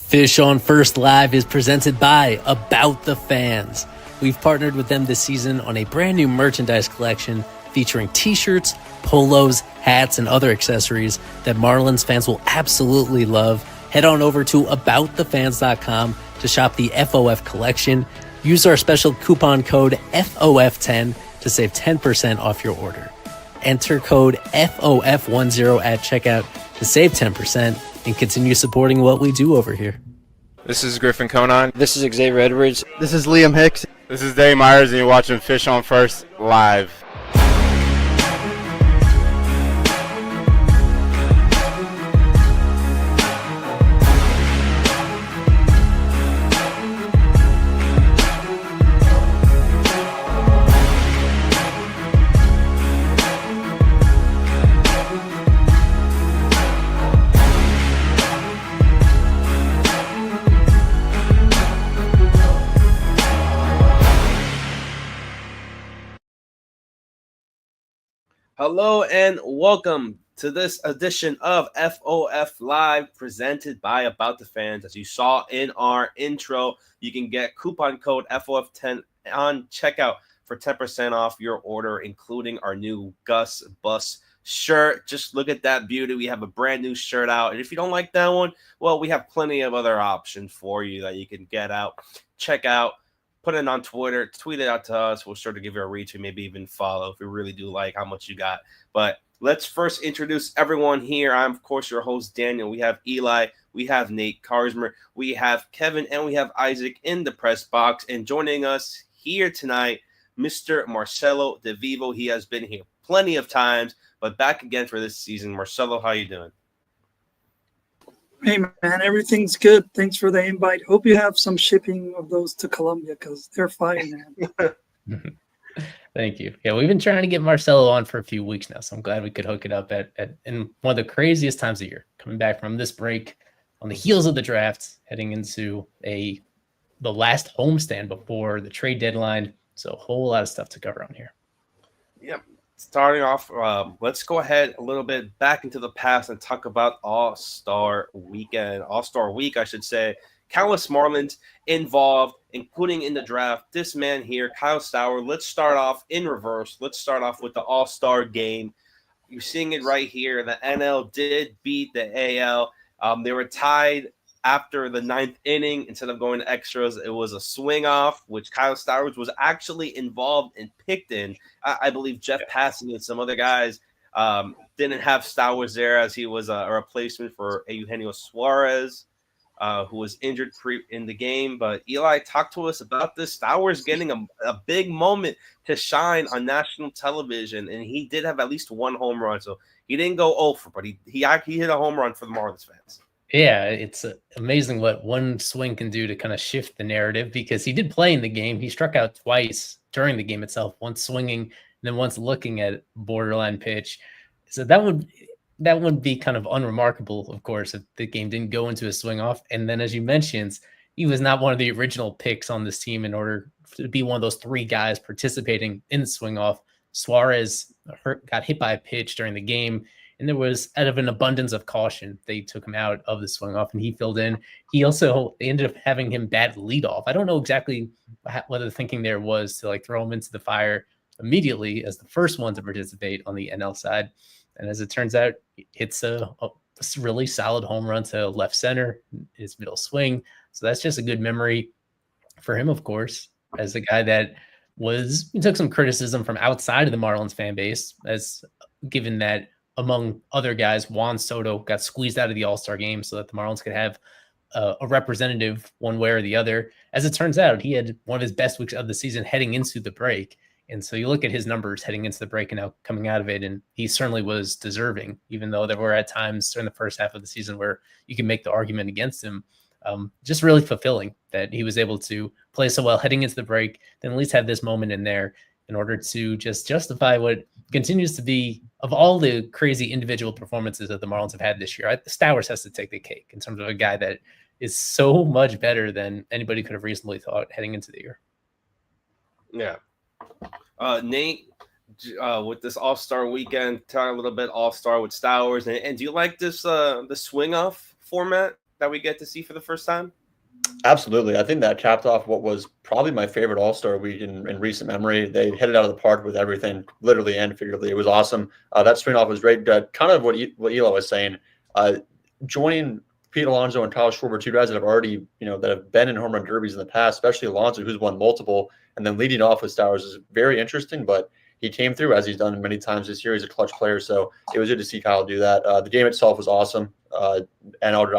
Fish on First Live is presented by About the Fans. We've partnered with them this season on a brand new merchandise collection featuring t-shirts, polos, hats, and other accessories that Marlins fans will absolutely love. Head on over to aboutthefans.com to shop the FOF collection. Use our special coupon code FOF10 to save 10% off your order. Enter code FOF10 at checkout to save 10% and continue supporting what we do over here. This is Griffin Conan. This is Xavier Edwards. This is Liam Hicks. This is Dave Myers, and you're watching Fish on First Live. Hello and welcome to this edition of FOF Live presented by About the Fans. As you saw in our intro, you can get coupon code FOF10 on checkout for 10% off your order, including our new Gus Bus shirt. Just look at that beauty. We have a brand new shirt out. And if you don't like that one, well, we have plenty of other options for you that you can get out. Check out. Put it on Twitter, tweet it out to us. We'll sure to give you a retweet, maybe even follow if we really do like how much you got. But let's first introduce everyone here. I'm, of course, your host, Daniel. We have Eli, we have Nate Karsmer, we have Kevin, and we have Isaac in the press box. And joining us here tonight, Mr. Marcelo DeVivo. He has been here plenty of times, but back again for this season. Marcelo, how you doing? Hey, man, everything's good. Thanks for the invite. Hope you have some shipping of those to Colombia because they're fine, man. Thank you. Yeah, we've been trying to get Marcelo on for a few weeks now, so I'm glad we could hook it up at in one of the craziest times of year, coming back from this break on the heels of the draft, heading into the last homestand before the trade deadline. So a whole lot of stuff to cover on here. Yep. Starting off, let's go ahead a little bit back into the past and talk about All-Star Weekend. All-Star Week, I should say. Countless Marlins involved, including in the draft. This man here, Kyle Stowers. Let's start off in reverse. Let's start off with the All-Star game. You're seeing it right here. The NL did beat the AL. They were tied after the ninth inning. Instead of going to extras, it was a swing off, which Kyle Stowers was actually involved and picked in. I believe Jeff Passan and some other guys didn't have Stowers there as he was a replacement for Eugenio Suarez, who was injured in the game. But Eli, talk to us about this. Stowers getting a big moment to shine on national television, and he did have at least one home run. So he didn't go over, but he hit a home run for the Marlins fans. Yeah, it's amazing what one swing can do to kind of shift the narrative, because he did play in the game. He struck out twice during the game itself, once swinging and then once looking at borderline pitch. So that would be kind of unremarkable, of course, if the game didn't go into a swing off. And then, as you mentioned, he was not one of the original picks on this team in order to be one of those three guys participating in the swing off. Suarez got hit by a pitch during the game, and there was, out of an abundance of caution, they took him out of the swing off and he filled in. They ended up having him bat leadoff. I don't know exactly what the thinking there was to throw him into the fire immediately as the first one to participate on the NL side. And as it turns out, it's a really solid home run to left center, his middle swing. So that's just a good memory for him, of course, as a guy that he took some criticism from outside of the Marlins fan base, as given that, among other guys, Juan Soto got squeezed out of the All-Star game so that the Marlins could have a representative one way or the other. As it turns out, he had one of his best weeks of the season heading into the break. And so you look at his numbers heading into the break and now coming out of it, and he certainly was deserving, even though there were at times during the first half of the season where you can make the argument against him. Just really fulfilling that he was able to play so well heading into the break, then at least have this moment in there in order to just justify what continues to be, of all the crazy individual performances that the Marlins have had this year, Stowers has to take the cake in terms of a guy that is so much better than anybody could have reasonably thought heading into the year. Yeah. Nate, with this All-Star weekend, talk a little bit All-Star with Stowers. And do you like this the swing-off format that we get to see for the first time? Absolutely. I think that capped off what was probably my favorite All-Star week in recent memory. They hit it out of the park with everything, literally and figuratively. It was awesome. That swing off was great. Kind of what Eli was saying. Joining Pete Alonso and Kyle Schwarber, two guys that have already, that have been in home run derbies in the past, especially Alonso, who's won multiple, and then leading off with Stowers is very interesting, but he came through as he's done many times this year. He's a clutch player, so it was good to see Kyle do that. The game itself was awesome. NL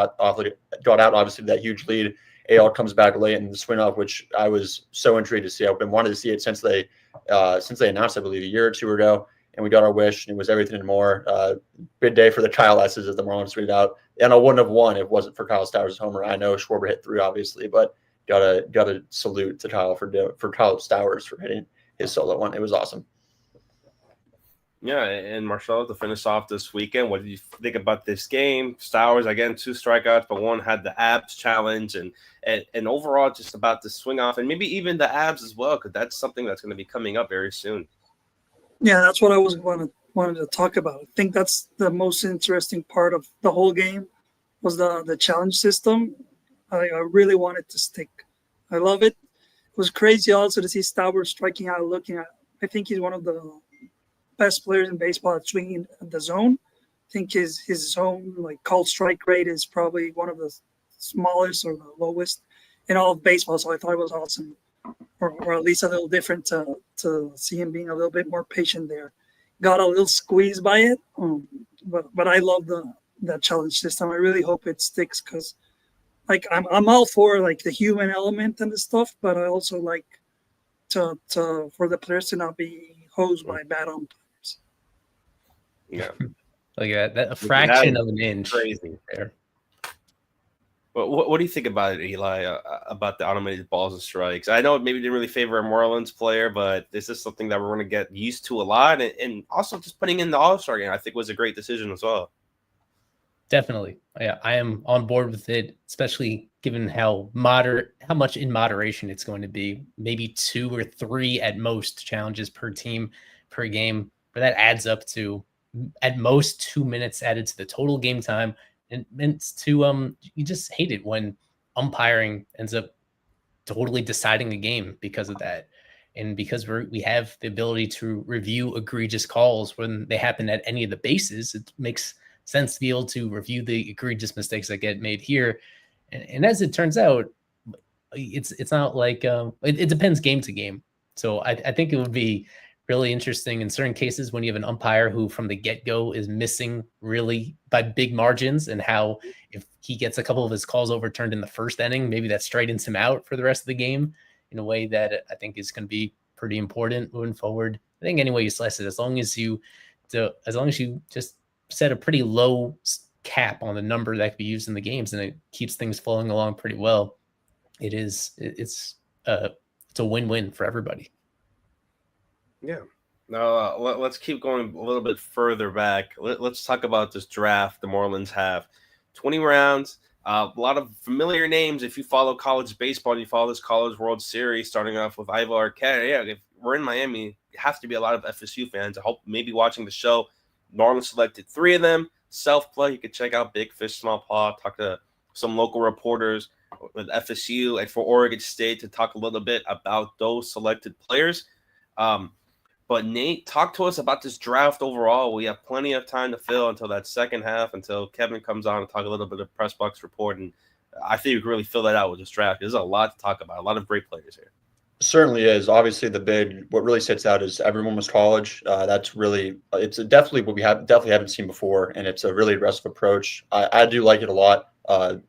got out, obviously, that huge lead. AL comes back late in the swing off, which I was so intrigued to see. I've been wanting to see it since they announced, I believe, a year or two ago, and we got our wish, and it was everything and more. Big day for the Kyle S's, as the Marlins tweeted out. And I wouldn't have won if it wasn't for Kyle Stowers' homer. I know Schwarber hit 3, obviously, but gotta salute to Kyle for Kyle Stowers for hitting his solo one. It was awesome. Yeah, and Marcelo, to finish off this weekend, what did you think about this game? Stowers, again, 2 strikeouts, but one had the abs challenge, and overall just about the swing off, and maybe even the abs as well, because that's something that's going to be coming up very soon. Yeah, that's what I was wanted to talk about. I think that's the most interesting part of the whole game was the challenge system. I really wanted to stick. I love it. It was crazy also to see Stowers striking out, looking at. I think he's one of the best players in baseball at swinging at the zone. I think his zone, like, called strike rate is probably one of the smallest or the lowest in all of baseball. So I thought it was awesome, or at least a little different to see him being a little bit more patient there. Got a little squeezed by it, but I love that challenge system. I really hope it sticks because, like, I'm all for, like, the human element and the stuff, but I also like to for the players to not be hosed by bad umpires. Yeah, like that a fraction of an inch. Crazy there. But what do you think about it, Eli? About the automated balls and strikes? I know it maybe didn't really favor a Marlins player, but this is something that we're going to get used to a lot, and also just putting in the All-Star game, I think, was a great decision as well. Definitely, yeah, I am on board with it, especially given how much in moderation it's going to be. Maybe 2 or 3 at most challenges per team per game, but that adds up to at most 2 minutes added to the total game time. And it's to you just hate it when umpiring ends up totally deciding the game because of that, and because we have the ability to review egregious calls when they happen at any of the bases. It makes sense to be able to review the egregious mistakes that get made here, and as it turns out, it's not like it depends game to game. So I think it would be really interesting in certain cases when you have an umpire who from the get-go is missing really by big margins, and how if he gets a couple of his calls overturned in the first inning, maybe that straightens him out for the rest of the game in a way that I think is going to be pretty important moving forward. I think any way you slice it, as long as you just set a pretty low cap on the number that can be used in the games, and it keeps things flowing along pretty well, it's a win-win for everybody. Yeah. Now let's keep going a little bit further back. Let's talk about this draft the Marlins have. 20 rounds, a lot of familiar names. If you follow college baseball and you follow this College World Series, starting off with Ivo Arquette. Yeah, if we're in Miami, it has to be a lot of FSU fans. I hope maybe watching the show. Marlins selected 3 of them. Self-play, you can check out Big Fish, Small Paw, talk to some local reporters with FSU and for Oregon State to talk a little bit about those selected players. But Nate, talk to us about this draft overall. We have plenty of time to fill until that second half, until Kevin comes on and talk a little bit of press box report. And I think we can really fill that out with this draft. There's a lot to talk about, a lot of great players here. Certainly is. Obviously, what really sits out is everyone was college. That's really, it's definitely what we definitely haven't seen before, and it's a really aggressive approach. I do like it a lot.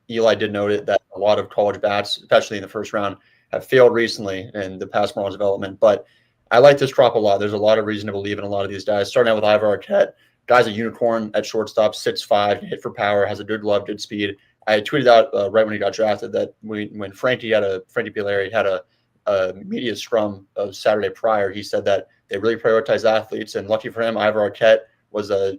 Eli did note it that a lot of college bats, especially in the first round, have failed recently in the past Marlins development, but I like this crop a lot. There's a lot of reason to believe in a lot of these guys. Starting out with Ivo Arquette, guy's a unicorn at shortstop, 6'5", hit for power, has a good glove, good speed. I tweeted out right when he got drafted that when Frankie Pileri had a media scrum of Saturday prior, he said that they really prioritize athletes, and lucky for him, Ivo Arquette was a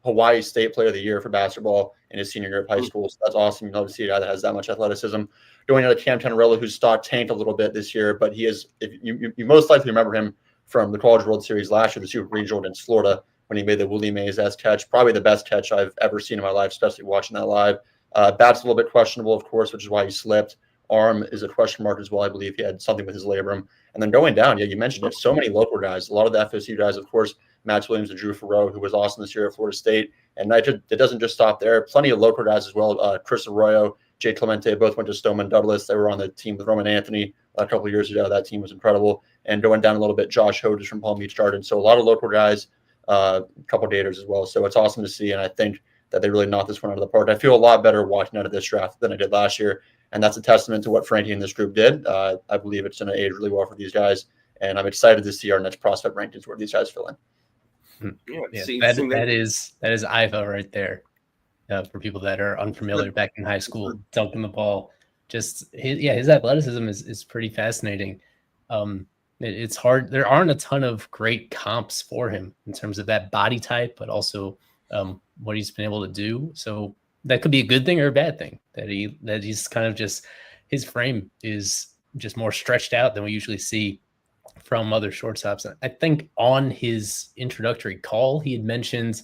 Hawaii State Player of the Year for basketball in his senior year of high school. So that's awesome. You love to see a guy that has that much athleticism. Going out of Cam Tannerella, whose stock tanked a little bit this year, but he is. If you most likely remember him from the College World Series last year, the Super Regional against Florida, when he made the Willie Mays-esque catch, probably the best catch I've ever seen in my life, especially watching that live. Bat's a little bit questionable, of course, which is why he slipped. Arm is a question mark as well. I believe he had something with his labrum. And then going down, yeah, you mentioned it. So many local guys, a lot of the FSU guys, of course, Max Williams and Drew Farrow, who was awesome this year at Florida State. And it doesn't just stop there. Plenty of local guys as well. Chris Arroyo, Jay Clemente, both went to Stoneman Douglas. They were on the team with Roman Anthony a couple of years ago. That team was incredible. And going down a little bit, Josh Hodges from Palm Beach started. So a lot of local guys, a couple of daters as well. So it's awesome to see. And I think that they really knocked this one out of the park. I feel a lot better watching out of this draft than I did last year. And that's a testament to what Frankie and this group did. I believe it's going to age really well for these guys. And I'm excited to see our next prospect rankings where these guys fill in. That is Iva right there. For people that are unfamiliar, back in high school, dunking the ball. Just his athleticism is pretty fascinating. It's hard. There aren't a ton of great comps for him in terms of that body type, but also what he's been able to do. So that could be a good thing or a bad thing that he's kind of just, his frame is just more stretched out than we usually see from other shortstops. I think on his introductory call, he had mentioned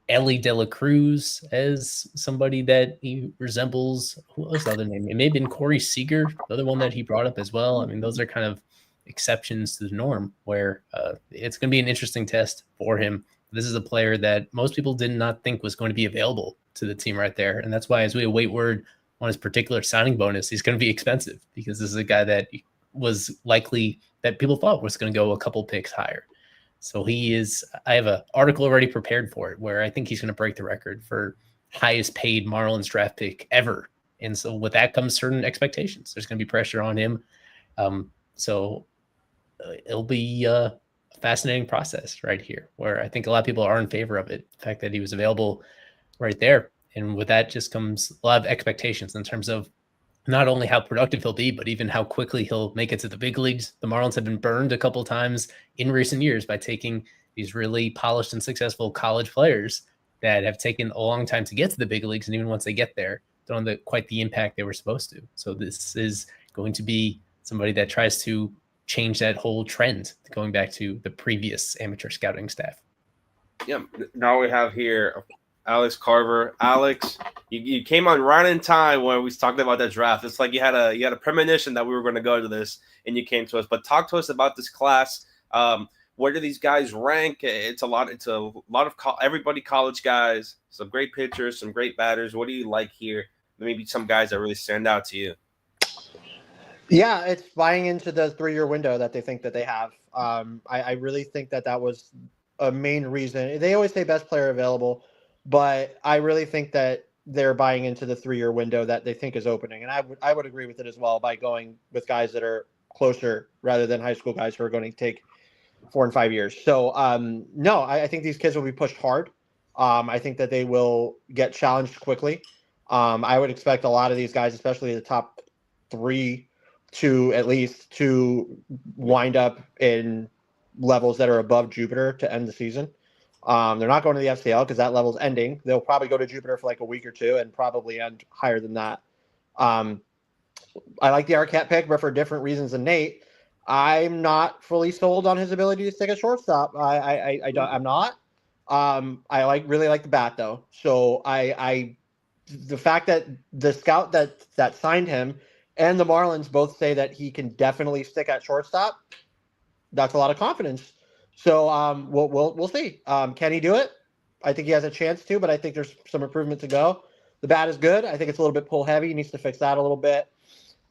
Ellie De La Cruz as somebody that he resembles. What was the other name? It may have been Corey Seager, the other one that he brought up as well. I mean, those are kind of exceptions to the norm where it's going to be an interesting test for him. This is a player that most people did not think was going to be available to the team right there. And that's why, as we await word on his particular signing bonus, he's going to be expensive, because this is a guy that was likely that people thought was going to go a couple picks higher. So he is, I have an article already prepared for it where I think he's going to break the record for highest paid Marlins draft pick ever. And so with that comes certain expectations. There's going to be pressure on him. So it'll be a fascinating process right here, where I think a lot of people are in favor of it. The fact that he was available right there. And with that just comes a lot of expectations in terms of not only how productive he'll be, but even how quickly he'll make it to the big leagues. The Marlins have been burned a couple of times in recent years by taking these really polished and successful college players that have taken a long time to get to the big leagues. And even once they get there, don't have quite the impact they were supposed to. So this is going to be somebody that tries to change that whole trend, going back to the previous amateur scouting staff. Yeah. Now we have here Alex Carver. Alex, you came on right in time when we was talking about that draft. It's like you had a premonition that we were going to go to this, and you came to us. But talk to us about this class. Where do these guys rank? It's a lot of everybody college guys. Some great pitchers, some great batters. What do you like here? Maybe some guys that really stand out to you. Yeah, it's buying into the 3-year window that they think that they have. I really think that was a main reason. They always say best player available, but I really think that they're buying into the 3-year window that they think is opening. And I would agree with it as well, by going with guys that are closer rather than high school guys who are going to take 4 and 5 years. So no, I think these kids will be pushed hard. I think that they will get challenged quickly. I would expect a lot of these guys, especially the top 3, to wind up in levels that are above Jupiter to end the season. They're not going to the FCL because that level's ending. They'll probably go to Jupiter for like a week or two and probably end higher than that. I like the Arquette pick, but for different reasons than Nate. I'm not fully sold on his ability to stick a shortstop. I'm not. I really like the bat though. So the fact that the scout that signed him and the Marlins both say that he can definitely stick at shortstop, that's a lot of confidence. So we'll see. Can he do it? I think he has a chance to, but I think there's some improvement to go. The bat is good. I think it's a little bit pull heavy. He needs to fix that a little bit.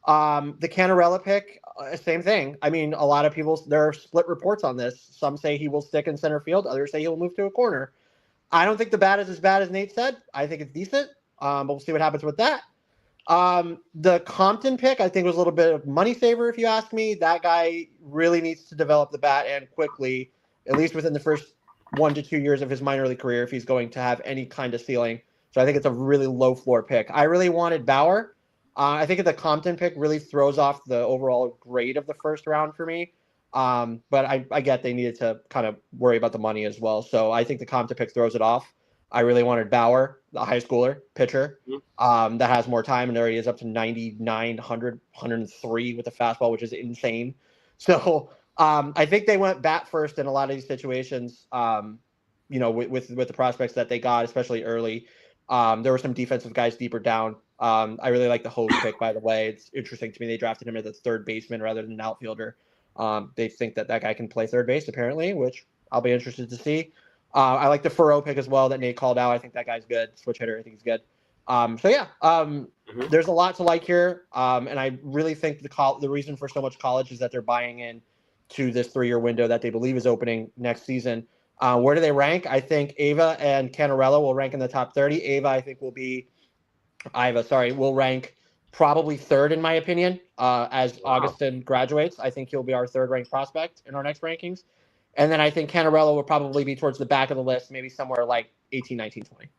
The Canarella pick, same thing. I mean, a lot of people, there are split reports on this. Some say he will stick in center field. Others say he'll move to a corner. I don't think the bat is as bad as Nate said. I think it's decent. But we'll see what happens with that. The Compton pick, I think, was a little bit of money saver, if you ask me. That guy really needs to develop the bat and quickly, at least within the first 1 to 2 years of his minor league career, if he's going to have any kind of ceiling. So I think it's a really low floor pick. I really wanted Bauer. I think the Compton pick really throws off the overall grade of the first round for me. But I get they needed to kind of worry about the money as well. So I think the Compton pick throws it off. I really wanted Bauer, the high schooler pitcher, that has more time, and there he is up to 99, 100, 103 with the fastball, which is insane. So I think they went bat first in a lot of these situations, with the prospects that they got, especially early. There were some defensive guys deeper down. I really like the Hove pick, by the way. It's interesting to me they drafted him as a third baseman rather than an outfielder. They think that guy can play third base, apparently, which I'll be interested to see. I like the Furrow pick as well that Nate called out. I think that guy's good. Switch hitter, I think he's good. There's a lot to like here. And I really think the reason for so much college is that they're buying in to this 3-year window that they believe is opening next season. Where do they rank? I think Ava and Canarella will rank in the top 30. Will rank probably third in my opinion. As Augustin graduates, I think he'll be our third ranked prospect in our next rankings. And then I think Canarella will probably be towards the back of the list, maybe somewhere like 18, 19, 20.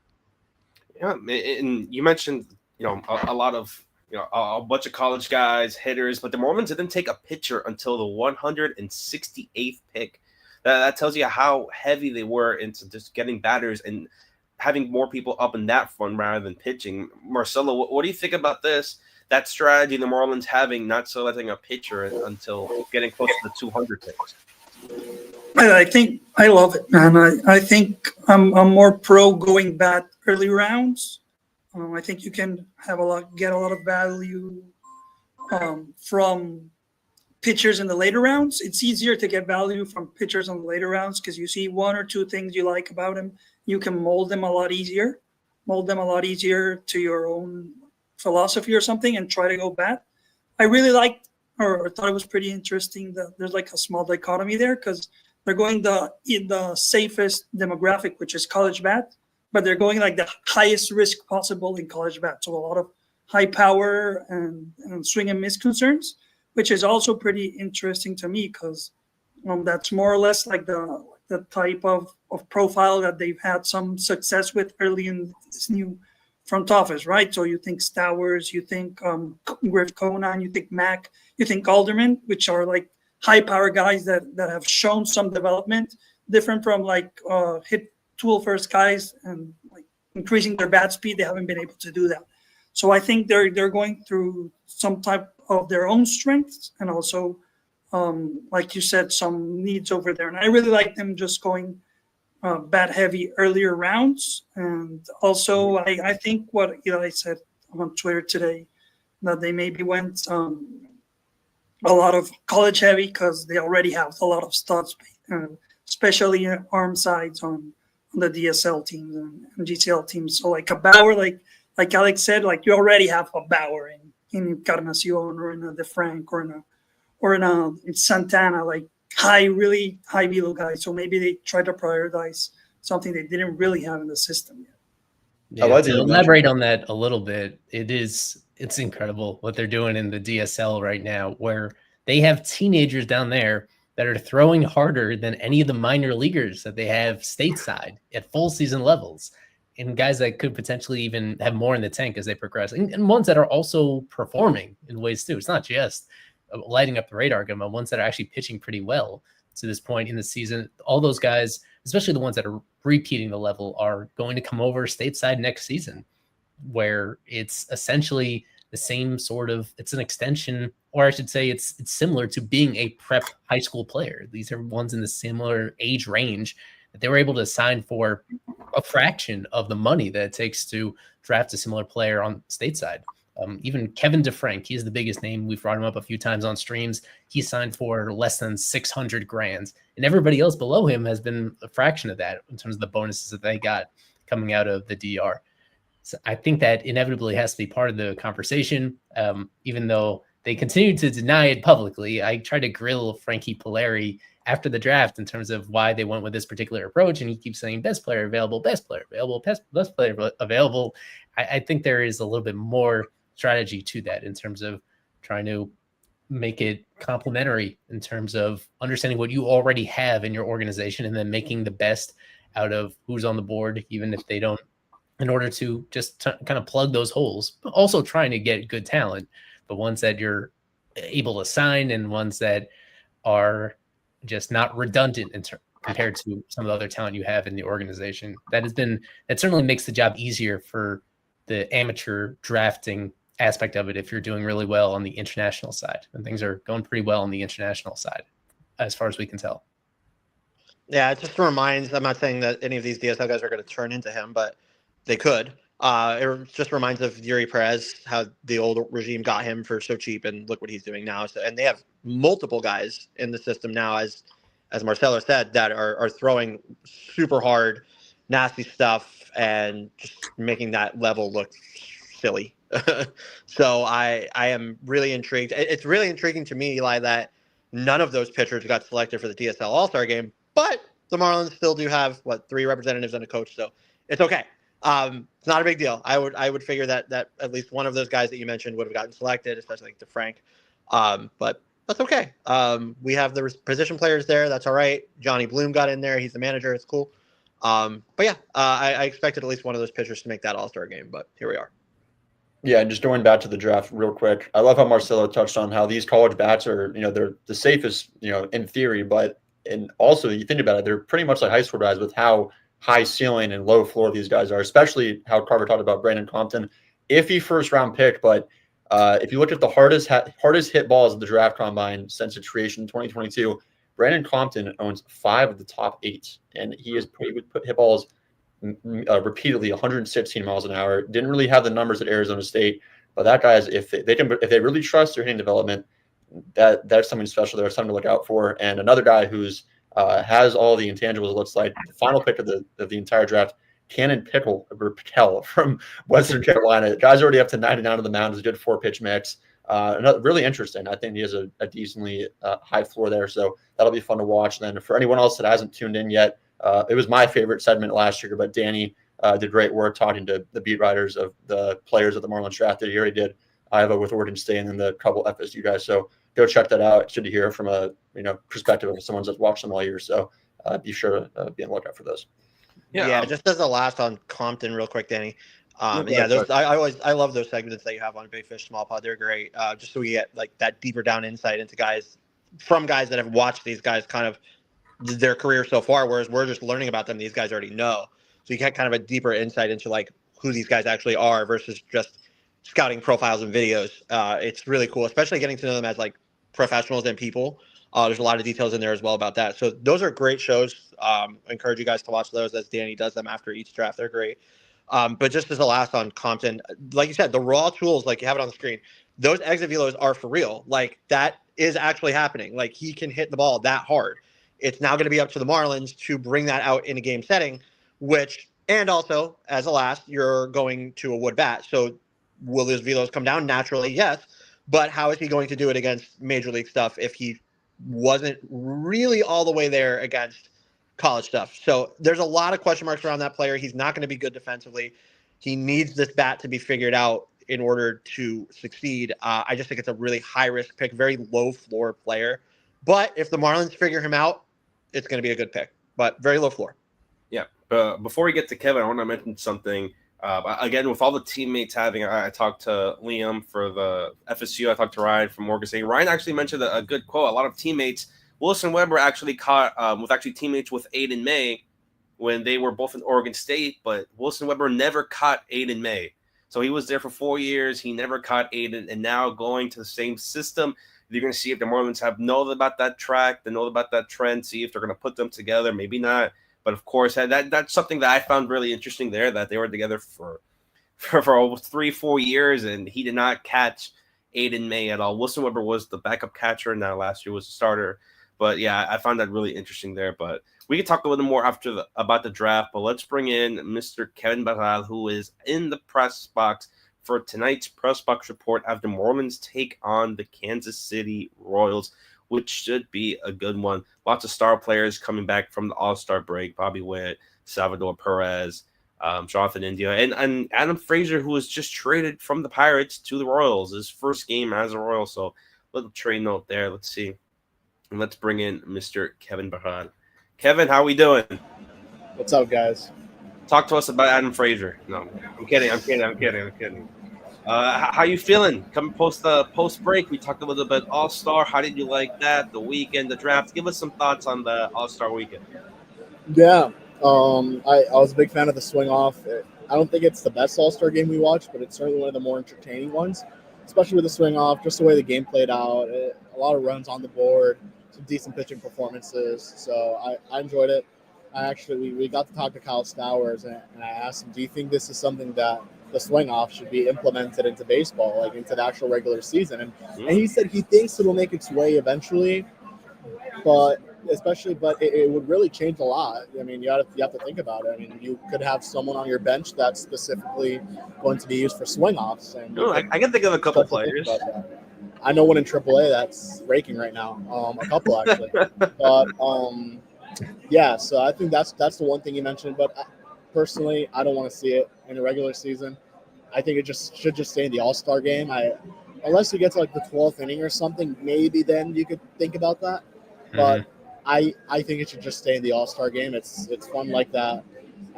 Yeah, and you mentioned, a lot of, a bunch of college guys, hitters, but the Marlins didn't take a pitcher until the 168th pick. That tells you how heavy they were into just getting batters and having more people up in that front rather than pitching. Marcelo, what do you think about this? That strategy the Marlins having, not selecting a pitcher until getting close to the 200 picks. I think I love it, man. I think I'm more pro going back early rounds. I think you can get a lot of value from pitchers in the later rounds. It's easier to get value from pitchers in the later rounds because you see one or two things you like about them. You can mold them a lot easier to your own philosophy or something and try to go back. I really liked or thought it was pretty interesting that there's like a small dichotomy there because they're going the safest demographic, which is college bat, but they're going like the highest risk possible in college bat. So a lot of high power and swing and miss concerns, which is also pretty interesting to me because that's more or less like the type of profile that they've had some success with early in this new front office, right? So you think Stowers, you think Griff Conan, you think Mack, you think Alderman, which are like high power guys that have shown some development, different from like hit tool first guys and like increasing their bat speed. They haven't been able to do that. So I think they're going through some type of their own strengths and also, like you said, some needs over there. And I really like them just going bat heavy earlier rounds. And also, I think what Eli said on Twitter today, that they maybe went a lot of college heavy because they already have a lot of studs, especially arm sides on the DSL teams and GCL teams. So like a Bauer, like Alex said, like you already have a Bauer in Encarnacion or in a DeFrank or in Santana, like really high velo guys. So maybe they try to prioritize something they didn't really have in the system yet. Yeah, to elaborate on that a little bit, it's incredible what they're doing in the DSL right now, where they have teenagers down there that are throwing harder than any of the minor leaguers that they have stateside at full season levels, and guys that could potentially even have more in the tank as they progress, and ones that are also performing in ways too. It's not just lighting up the radar gun, but ones that are actually pitching pretty well to this point in the season. All those guys, especially the ones that are repeating the level, are going to come over stateside next season, where it's essentially the same sort of, it's an extension, or I should say it's similar to being a prep high school player. These are ones in the similar age range that they were able to sign for a fraction of the money that it takes to draft a similar player on stateside. Even Kevin DeFrank, he's the biggest name. We've brought him up a few times on streams. He signed for less than $600,000, and everybody else below him has been a fraction of that in terms of the bonuses that they got coming out of the DR. So I think that inevitably has to be part of the conversation, even though they continue to deny it publicly. I tried to grill Frankie Polari after the draft in terms of why they went with this particular approach, and he keeps saying best player available, best player available, best player available. I think there is a little bit more strategy to that in terms of trying to make it complementary in terms of understanding what you already have in your organization and then making the best out of who's on the board, even if they don't, in order to just kind of plug those holes, but also trying to get good talent, but ones that you're able to sign and ones that are just not redundant compared to some of the other talent you have in the organization. That certainly makes the job easier for the amateur drafting aspect of it if you're doing really well on the international side, and things are going pretty well on the international side as far as we can tell. Yeah, it just reminds, I'm not saying that any of these DSL guys are going to turn into him, but they could. It just reminds of Yuri Perez, how the old regime got him for so cheap, and look what he's doing now. So, and they have multiple guys in the system now, as Marcelo said, that are throwing super hard, nasty stuff, and just making that level look silly. So I am really intrigued. It's really intriguing to me, Eli, that none of those pitchers got selected for the TSL All-Star game, but the Marlins still do have 3 representatives and a coach, so it's okay. It's not a big deal. I would figure that at least one of those guys that you mentioned would have gotten selected, especially like DeFrank. But that's okay. We have the position players there. That's all right. Johnny Bloom got in there. He's the manager. It's cool. But yeah, I expected at least one of those pitchers to make that All-Star game, but here we are. Yeah, and just going back to the draft real quick, I love how Marcelo touched on how these college bats are, they're the safest, in theory, but and also you think about it, they're pretty much like high school guys with how high ceiling and low floor these guys are, especially how Carver talked about Brandon Compton, iffy first round pick, but if you look at the hardest hit balls of the draft combine since its creation in 2022, Brandon Compton owns 5 of the top 8, and he would put hit balls repeatedly 116 miles an hour. Didn't really have the numbers at Arizona State, but that guy is, if they really trust their hitting development, that's something special there, something to look out for. And another guy who's has all the intangibles, it looks like, the final pick of the entire draft, Cannon Patel from Western Carolina. The guy's already up to 99 on the mound. Is a good 4-pitch mix. Really interesting. I think he has a decently high floor there, so that'll be fun to watch. And then for anyone else that hasn't tuned in yet, it was my favorite segment last year, but Danny did great work talking to the beat writers of the players that the Marlins drafted. He already did Iowa with Oregon State and then the couple FSU guys. So go check that out. It's good to hear from a perspective of someone that's watched them all year. So be sure to be on the lookout for those. Yeah, just as a last on Compton, real quick, Danny. Those I love those segments that you have on Big Fish Small Pod. They're great. Just so we get like that deeper down insight into guys that have watched these guys kind of their career so far, whereas we're just learning about them. These guys already know, so you get kind of a deeper insight into like who these guys actually are versus just scouting profiles and videos. It's really cool, especially getting to know them as like professionals and people. There's a lot of details in there as well about that. So those are great shows. I encourage you guys to watch those as Danny does them after each draft. They're great. But just as a last on Compton, like you said, the raw tools, like you have it on the screen, those exit velos are for real. Like that is actually happening. Like he can hit the ball that hard. It's now going to be up to the Marlins to bring that out in a game setting, and also as a last, you're going to a wood bat. So will those velos come down? Naturally, yes. But how is he going to do it against major league stuff if he wasn't really all the way there against college stuff? So there's a lot of question marks around that player. He's not going to be good defensively. He needs this bat to be figured out in order to succeed. I just think it's a really high risk pick, very low floor player. But if the Marlins figure him out, it's going to be a good pick, but very low floor. Yeah. Before we get to Kevin, I want to mention something. Again, with all the teammates having, I talked to Liam for the FSU. I talked to Ryan from Morgan State. Ryan actually mentioned a good quote. A lot of teammates, Wilson Weber actually caught teammates with Aiden May when they were both in Oregon State, but Wilson Weber never caught Aiden May. So he was there for 4 years. He never caught Aiden, and now going to the same system, you're going to see if the Marlins know about that track, they know about that trend, see if they're going to put them together, maybe not. But of course, that's something that I found really interesting there, that they were together for almost 3-4 years, and he did not catch Aiden May at all. Wilson Weber was the backup catcher, and now last year was the starter. But yeah, I found that really interesting there. But we can talk a little more about the draft, but let's bring in Mr. Kevin Barral, who is in the press box for tonight's press box report as the Marlins take on the Kansas City Royals, which should be a good one. Lots of star players coming back from the All-Star break: Bobby Witt, Salvador Perez, Jonathan India, and Adam Frazier, who was just traded from the Pirates to the Royals, his first game as a Royal. So little trade note there. Let's see. And let's bring in Mr. Kevin Barral. Kevin, how we doing? What's up, guys? Talk to us about Adam Frazier. No, I'm kidding. How you feeling? Coming post break, we talked a little bit All-Star. How did you like that? The weekend, the draft. Give us some thoughts on the All-Star weekend. Yeah, I was a big fan of the swing off. I don't think it's the best All-Star game we watched, but it's certainly one of the more entertaining ones, especially with the swing off, just the way the game played out. A lot of runs on the board, some decent pitching performances. So I enjoyed it. we got to talk to Kyle Stowers, and I asked him, do you think this is something that the swing off should be implemented into baseball, like into the actual regular season? And he said he thinks it'll make its way eventually, but it would really change a lot. I mean, you have to think about it. I mean, you could have someone on your bench that's specifically going to be used for swing offs. And I can think of a couple players. I know one in AAA that's raking right now. A couple actually, but yeah. So I think that's the one thing you mentioned. But personally, I don't want to see it in the regular season. I think it should just stay in the All-Star game. Unless you get to like the 12th inning or something, maybe then you could think about that. But I think it should just stay in the All-Star game. It's fun like that.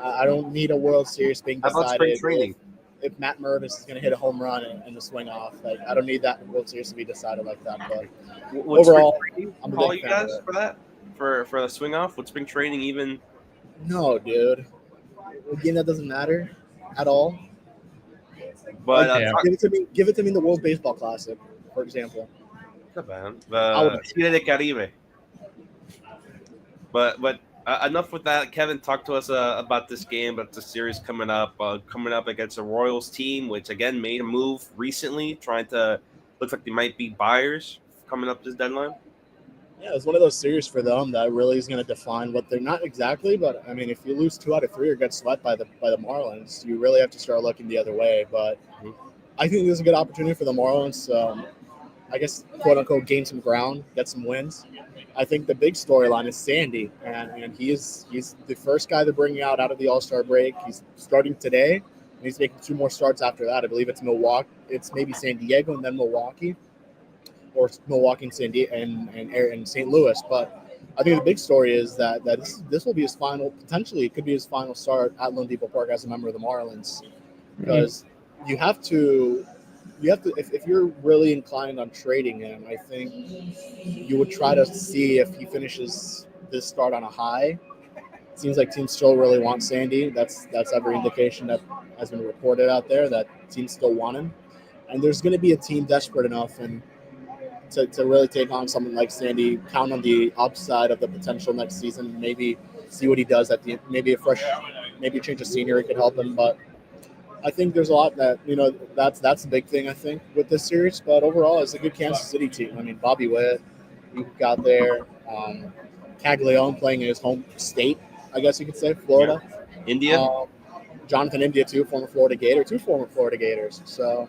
I don't need a World Series being How about spring decided training? if Matt Mervis is going to hit a home run and the swing off. Like, I don't need that World Series to be decided like that. But Would overall, spring I'm a call big you fan of guys it. for that? For the swing off? Would spring training even? No, dude. A game that doesn't matter at all. But Yeah. Give it to me in the World Baseball Classic, for example. the Chile de Caribe. But enough with that. Kevin, talk to us about this game, about the series coming up against the Royals team, which again made a move recently, looks like they might be buyers coming up this deadline. Yeah, it's one of those series for them that really is going to define what they're not exactly. But I mean, if you lose 2 out of 3 or get swept by the Marlins, you really have to start looking the other way. But I think this is a good opportunity for the Marlins. I guess, quote unquote, gain some ground, get some wins. I think the big storyline is Sandy, and he's the first guy they're bringing out of the All-Star break. He's starting today, and he's making 2 more starts after that. I believe it's Milwaukee. It's maybe San Diego and then Milwaukee, or Milwaukee and San Diego and St. Louis. But I think the big story is that this will be his final. Potentially, it could be his final start at Lone Depot Park as a member of the Marlins, because you have to. If you're really inclined on trading him, I think you would try to see if he finishes this start on a high. It seems like teams still really want Sandy. That's every indication that has been reported out there, that teams still want him. And there's going to be a team desperate enough and to really take on someone like Sandy, count on the upside of the potential next season, maybe see what he does maybe a change of scenery could help him. But I think there's a lot that, that's the big thing, I think, with this series. But overall, it's a good Kansas City team. I mean, Bobby Witt, you got there, Caglione playing in his home state, I guess you could say, Florida. India. Jonathan India, too, former Florida Gator, 2 former Florida Gators. So,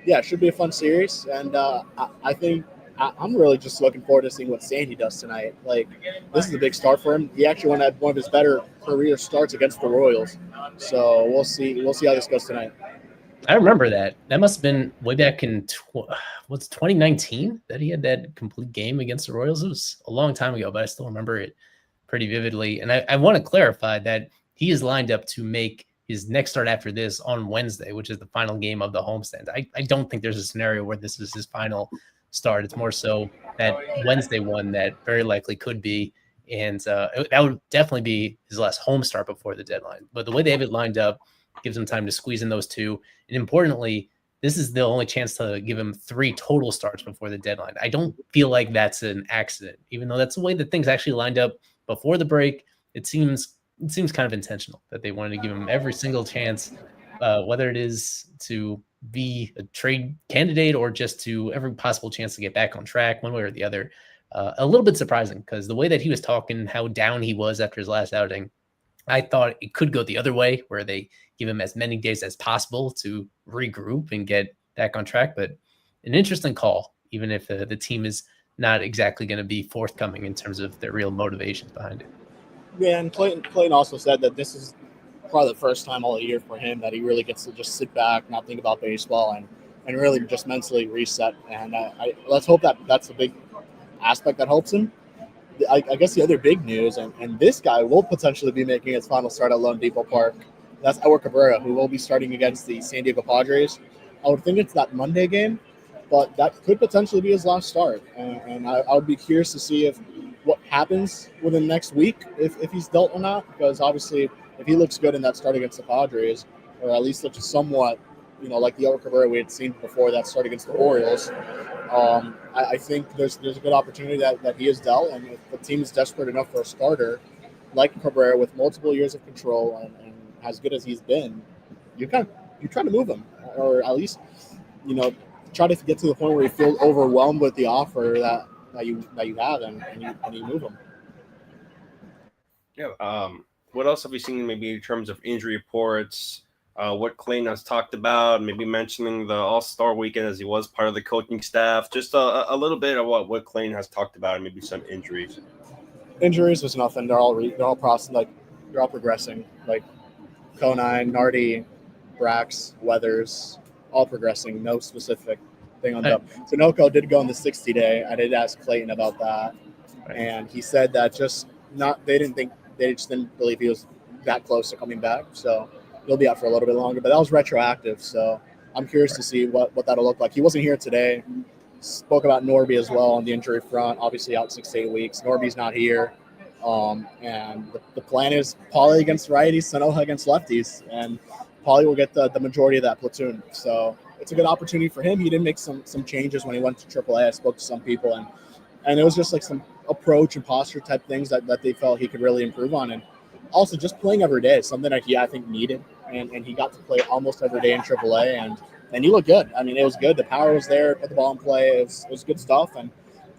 yeah, it should be a fun series. And I think I'm really just looking forward to seeing what Sandy does tonight. Like, this is a big start for him. He actually had one of his better career starts against the Royals. So we'll see how this goes tonight. I remember that. That must have been way back in 2019 that he had that complete game against the Royals. It was a long time ago, but I still remember it pretty vividly. And I want to clarify that he is lined up to make his next start after this on Wednesday, which is the final game of the homestand. I don't think there's a scenario where this is his final start. It's more so that Wednesday one that very likely could be. And that would definitely be his last home start before the deadline. But the way they have it lined up gives him time to squeeze in those 2. And importantly, this is the only chance to give him 3 total starts before the deadline. I don't feel like that's an accident, even though that's the way that things actually lined up before the break. It seems kind of intentional that they wanted to give him every single chance, whether it is to be a trade candidate or just to every possible chance to get back on track one way or the other. A little bit surprising because the way that he was talking, how down he was after his last outing, I thought it could go the other way where they give him as many days as possible to regroup and get back on track. But an interesting call, even if the team is not exactly going to be forthcoming in terms of their real motivations behind it. Yeah, and Clayton also said that this is probably the first time all year for him that he really gets to just sit back, not think about baseball, and really just mentally reset. And let's hope that that's a big aspect that helps him. I guess the other big news, and this guy will potentially be making his final start at Lone Depot Park. That's Edward Cabrera, who will be starting against the San Diego Padres. I would think it's that Monday game, but that could potentially be his last start. And I would be curious to see what happens within the next week, if he's dealt or not, because obviously if he looks good in that start against the Padres, or at least looks somewhat, like the Edward Cabrera we had seen before that start against the Orioles, I think there's a good opportunity that he is dealt, and if the team is desperate enough for a starter, like Cabrera with multiple years of control and as good as he's been, you try to move him, or at least try to get to the point where you feel overwhelmed with the offer that you have, and you move him. Yeah. What else have we seen maybe in terms of injury reports? What Clayton has talked about, maybe mentioning the All-Star weekend as he was part of the coaching staff. Just a little bit of what Clayton has talked about, and maybe some injuries. Injuries was nothing. They're all processing, like they're all progressing. Like Conine, Nardi, Brax, Weathers, all progressing. No specific thing on them. Sunoco did go on the 60-day. I did ask Clayton about that, and he said that they just didn't believe he was that close to coming back. So he'll be out for a little bit longer. But that was retroactive, so I'm curious to see what that'll look like. He wasn't here today. Spoke about Norby as well on the injury front. Obviously out 6 to 8 weeks. Norby's not here. And the plan is Pauly against righties, Sanoja against lefties, and Pauly will get the majority of that platoon. So it's a good opportunity for him. He did make some changes when he went to AAA. I spoke to some people, and it was just like some approach and posture type things that they felt he could really improve on. And also just playing every day is something that he, I think, needed. And he got to play almost every day in AAA, and he looked good. I mean, it was good. The power was there, put the ball in play. It was good stuff. And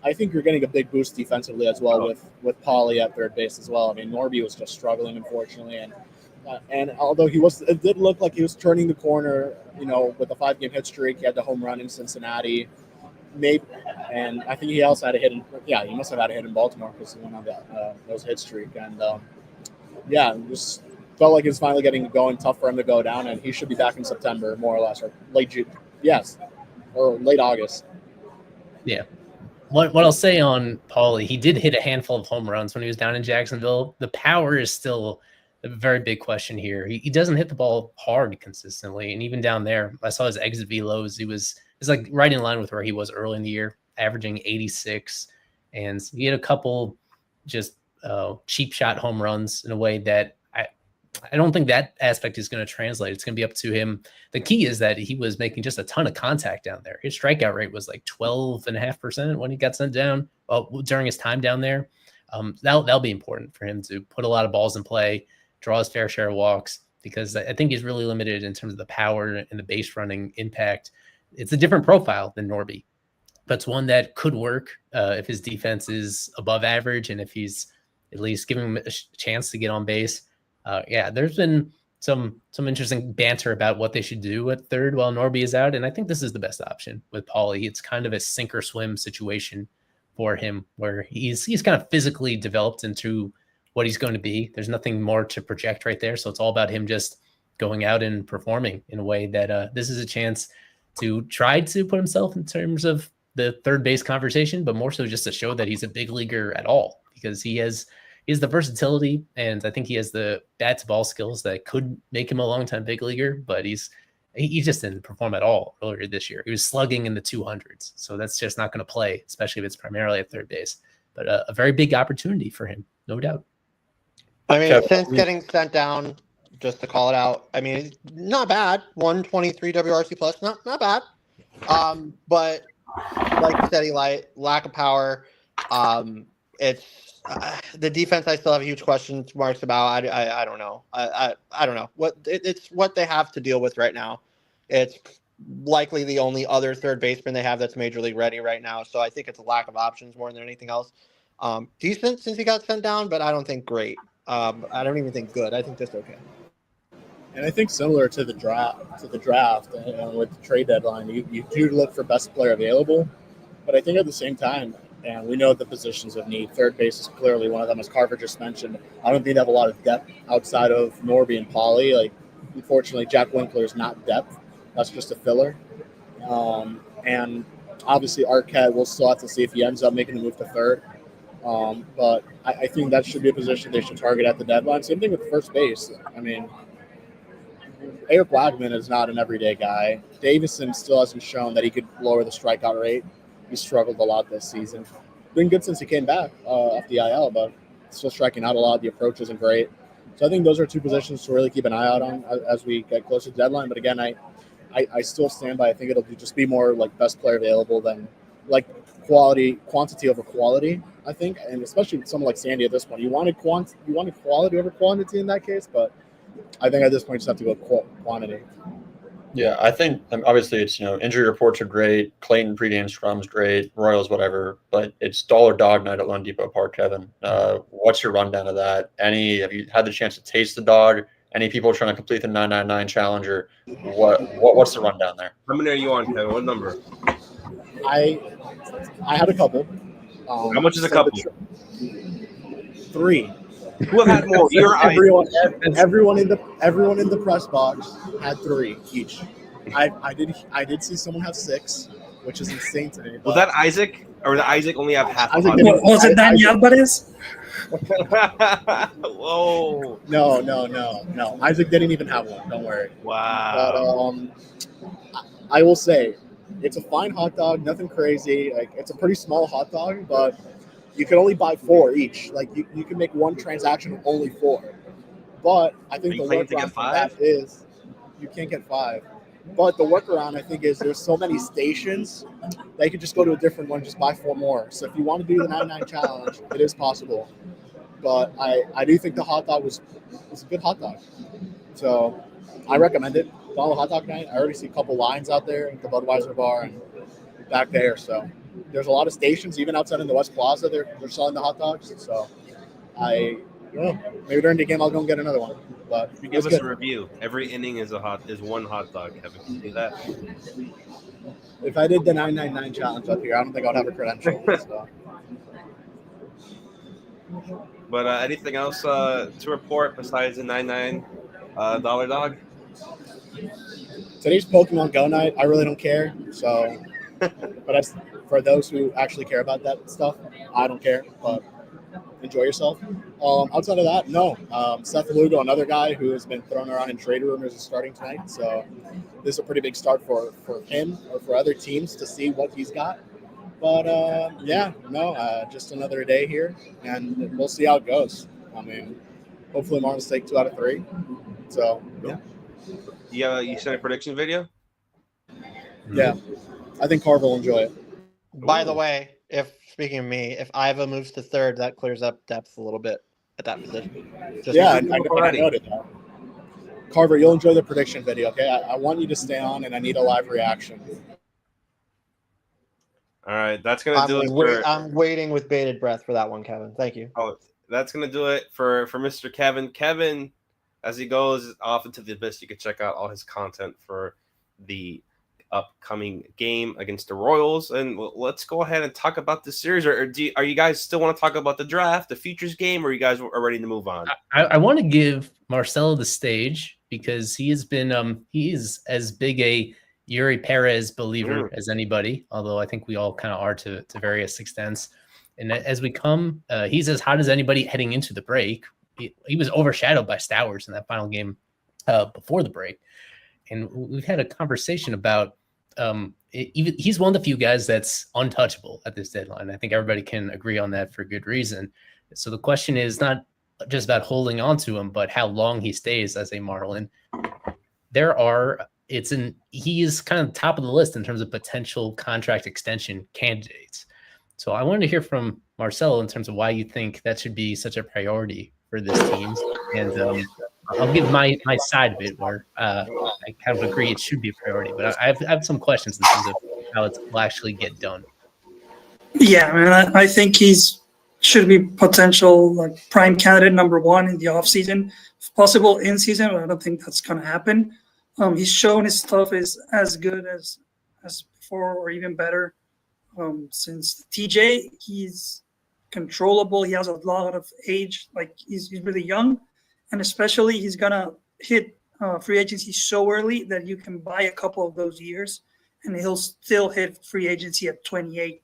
I think you're getting a big boost defensively as well with Pauly at third base as well. I mean, Norby was just struggling, unfortunately. And although it did look like he was turning the corner, with a 5-game hit streak. He had the home run in Cincinnati. Maybe, and I think he also had a hit he must have had a hit in Baltimore because he went on those hit streak. And just felt like it's finally getting going. Tough for him to go down, and he should be back in September, more or less, or late June. Yes, or late August. Yeah. What I'll say on Pauly, he did hit a handful of home runs when he was down in Jacksonville. The power is still a very big question here. He doesn't hit the ball hard consistently, and even down there, I saw his exit velos. It's like right in line with where he was early in the year, averaging 86, and he had a couple just cheap shot home runs in a way that I don't think that aspect is going to translate. It's going to be up to him. The key is that he was making just a ton of contact down there. His strikeout rate was like 12.5% when he got sent down during his time down there. That'll be important for him to put a lot of balls in play, draw his fair share of walks, because I think he's really limited in terms of the power and the base running impact. It's a different profile than Norby, but it's one that could work if his defense is above average and if he's at least giving him a chance to get on base. There's been some interesting banter about what they should do at third while Norby is out, and I think this is the best option with Pauly. It's kind of a sink or swim situation for him, where he's kind of physically developed into what he's going to be. There's nothing more to project right there, so it's all about him just going out and performing in a way that this is a chance to try to put himself in terms of the third base conversation, but more so just to show that he's a big leaguer at all, because he has the versatility, and I think he has the bat to ball skills that could make him a long-time big leaguer, but he just didn't perform at all earlier this year. He was slugging in the 200s, so that's just not going to play, especially if it's primarily at third base. But a very big opportunity for him, no doubt. I mean, since getting sent down, just to call it out, I mean, not bad. 123 WRC plus, not bad. But like you said, lack of power. It's the defense. I still have huge question marks about. I don't know. I don't know it's what they have to deal with right now. It's likely the only other third baseman they have that's major league ready right now. So I think it's a lack of options more than anything else. Decent since he got sent down, but I don't think great. I don't even think good. I think just okay. And I think similar to the draft, with the trade deadline, you do look for best player available. But I think at the same time, and we know the positions of need, third base is clearly one of them, as Carver just mentioned. I don't think they have a lot of depth outside of Norby and Pauly. Like, unfortunately, Jack Winkler is not depth. That's just a filler. And obviously Arquette, we'll still have to see if he ends up making the move to third. But I think that should be a position they should target at the deadline. Same thing with first base. I mean, Eric Wagman is not an everyday guy. Davison still hasn't shown that he could lower the strikeout rate. He struggled a lot this season. Been good since he came back off the IL, but still striking out a lot. The approach isn't great. So I think those are two positions to really keep an eye out on as we get closer to the deadline. But again, I still stand by. I think it'll just be more like best player available than like quantity over quality, I think, and especially with someone like Sandy at this point. You wanted quality over quantity in that case, but I think at this point you just have to go quantity. Yeah, I think obviously it's injury reports are great. Clayton pregame scrum's great. Royals whatever, but it's dollar dog night at Lone Depot Park, Kevin. What's your rundown of that? Have you had the chance to taste the dog? Any people trying to complete the 999 challenge, or what's the rundown there? How many are you on, Kevin? What number? I had a couple. How much is a couple? 3. Who had more? Everyone in the press box had 3 each. I did see someone have 6, which is insane to me. Was that Isaac, or did Isaac only have half? Was it Daniel Alvarez? Whoa! No. Isaac didn't even have one. Don't worry. Wow. But I will say, it's a fine hot dog. Nothing crazy. Like, it's a pretty small hot dog, but you can only buy 4 each. Like, you can make one transaction with only 4. But I think the workaround for that is you can't get 5. But the workaround, I think, is there's so many stations that you can just go to a different one, just buy 4 more. So if you want to do the 99 challenge, it is possible. But I do think the hot dog was a good hot dog. So I recommend it. Follow Hot Dog Night. I already see a couple lines out there at the Budweiser bar and back there. So there's a lot of stations, even outside in the West Plaza. They're selling the hot dogs. So maybe during the game I'll go and get another one. But give us a review. Every inning is one hot dog. Kevin, can you do that? If I did the 999 challenge up here, I don't think I'd have a credential. So. But anything else to report besides the $99 dog? Today's Pokemon Go night. I really don't care. So, but for those who actually care about that stuff, I don't care. But enjoy yourself. Outside of that, no. Seth Lugo, another guy who has been thrown around in trade rumors, is starting tonight. So this is a pretty big start for him or for other teams to see what he's got. But just another day here, and we'll see how it goes. I mean, hopefully Marlins take 2 out of 3. So yeah. Yeah, you sent a prediction video? Yeah, I think Carver will enjoy it. By the way, speaking of me, if Iva moves to 3rd, that clears up depth a little bit at that position. I noted that. Carver, you'll enjoy the prediction video, okay? I want you to stay on, and I need a live reaction. All right, that's going to do it. I'm waiting with bated breath for that one, Kevin. Thank you. Oh, that's going to do it for Mr. Kevin. Kevin, as he goes off into the abyss, you can check out all his content for the upcoming game against the Royals. And let's go ahead and talk about the series. Or are you guys still want to talk about the draft, the futures game, or you guys are ready to move on? I want to give Marcelo the stage because he has been he is as big a Yuri Perez believer as anybody, although I think we all kind of are to various extents. And as we come, he's as hot as anybody heading into the break. He was overshadowed by Stowers in that final game before the break. And we've had a conversation about he's one of the few guys that's untouchable at this deadline. I think everybody can agree on that for good reason. So the question is not just about holding on to him, but how long he stays as a Marlin. He is kind of top of the list in terms of potential contract extension candidates. So I wanted to hear from Marcelo in terms of why you think that should be such a priority for this team. And I'll give my side of it where I kind of agree it should be a priority, but I have some questions in terms of how it will actually get done. Yeah, I mean, I think should be potential prime candidate number 1 in the offseason, if possible in season, but I don't think that's going to happen. He's shown his stuff is as good as before or even better. Since TJ, he's controllable. He has a lot of age. He's really young, and especially he's gonna hit free agency so early that you can buy a couple of those years, and he'll still hit free agency at 28,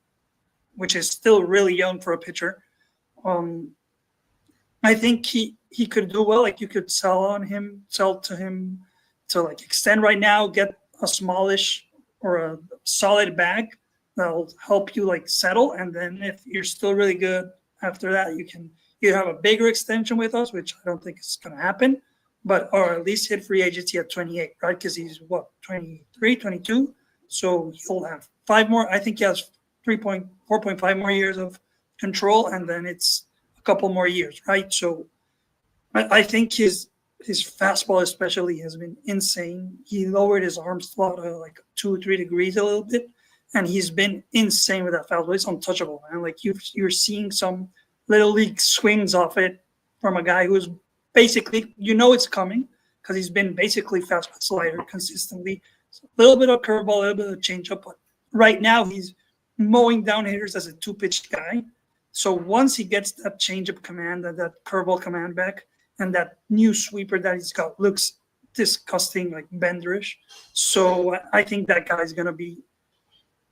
which is still really young for a pitcher. I think he could do well. You could sell to him to extend right now, get a smallish or a solid bag that'll help you settle, and then if you're still really good after that, you have a bigger extension with us, which I don't think is going to happen, or at least hit free agency at 28, right? Because he's 23, 22, so he'll have 5 more. I think he has 4.5 more years of control, and then it's a couple more years, right? So I think his fastball especially has been insane. He lowered his arm slot like 2 or 3 degrees a little bit, and he's been insane with that fastball. It's untouchable, man. Like you're seeing some little league swings off it from a guy who's basically, it's coming because he's been basically fastball slider consistently. So a little bit of curveball, a little bit of changeup, but right now he's mowing down hitters as a 2-pitch guy. So once he gets that changeup command and that curveball command back, and that new sweeper that he's got looks disgusting, like benderish. So I think that guy's going to be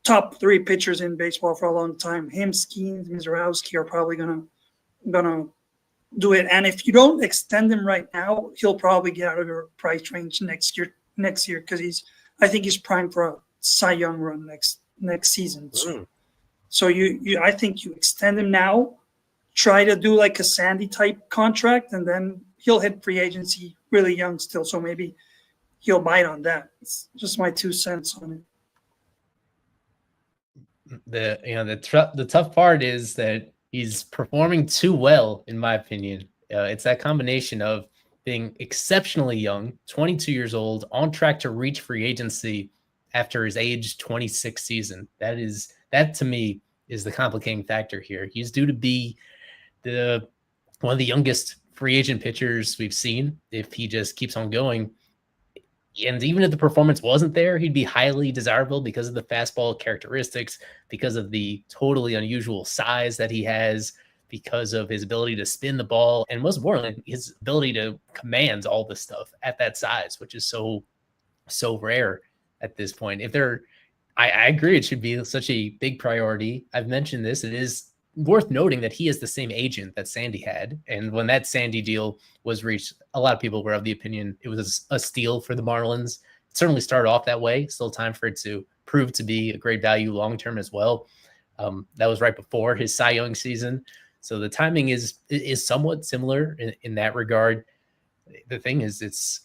top 3 pitchers in baseball for a long time. Him, Skeens, Mizorowski are probably gonna do it. And if you don't extend him right now, he'll probably get out of your price range next year because I think he's primed for a Cy Young run next season. So I think you extend him now, try to do like a Sandy type contract, and then he'll hit free agency really young still. So maybe he'll bite on that. It's just my 2 cents on it. The tough part is that he's performing too well, in my opinion. It's that combination of being exceptionally young, 22 years old, on track to reach free agency after his age 26 season. That to me is the complicating factor here. He's due to be one of the youngest free agent pitchers we've seen if he just keeps on going. And even if the performance wasn't there, he'd be highly desirable because of the fastball characteristics, because of the totally unusual size that he has, because of his ability to spin the ball, and most importantly, his ability to command all this stuff at that size, which is so rare at this point. I agree, it should be such a big priority. I've mentioned this. It is worth noting that he is the same agent that Sandy had. And when that Sandy deal was reached, a lot of people were of the opinion it was a steal for the Marlins. It certainly started off that way. Still time for it to prove to be a great value long-term as well. That was right before his Cy Young season. So the timing is somewhat similar in that regard. The thing is,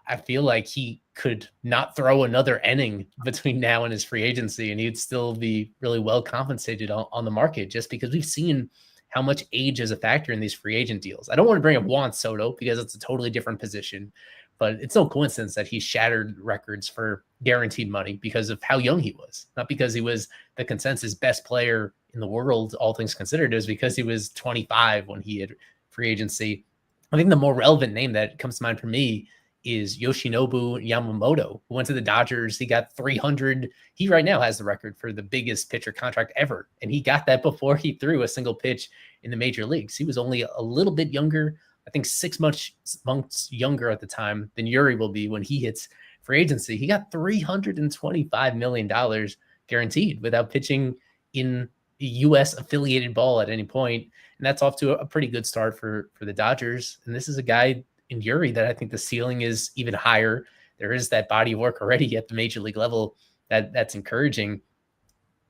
I feel like he could not throw another inning between now and his free agency, and he'd still be really well compensated on the market, just because we've seen how much age is a factor in these free agent deals. I don't want to bring up Juan Soto because it's a totally different position, but it's no coincidence that he shattered records for guaranteed money because of how young he was, not because he was the consensus best player in the world, all things considered. It was because he was 25 when he had free agency. I think the more relevant name that comes to mind for me is Yoshinobu Yamamoto, who went to the Dodgers. He got 300. He right now has the record for the biggest pitcher contract ever. And he got that before he threw a single pitch in the major leagues. He was only a little bit younger, I think 6 months younger at the time than Yuri will be when he hits free agency. He got $325 million guaranteed without pitching in U.S. affiliated ball at any point. And that's off to a pretty good start for the Dodgers. And this is a guy in Yuri that I think the ceiling is even higher. There is that body of work already at the major league level that's encouraging.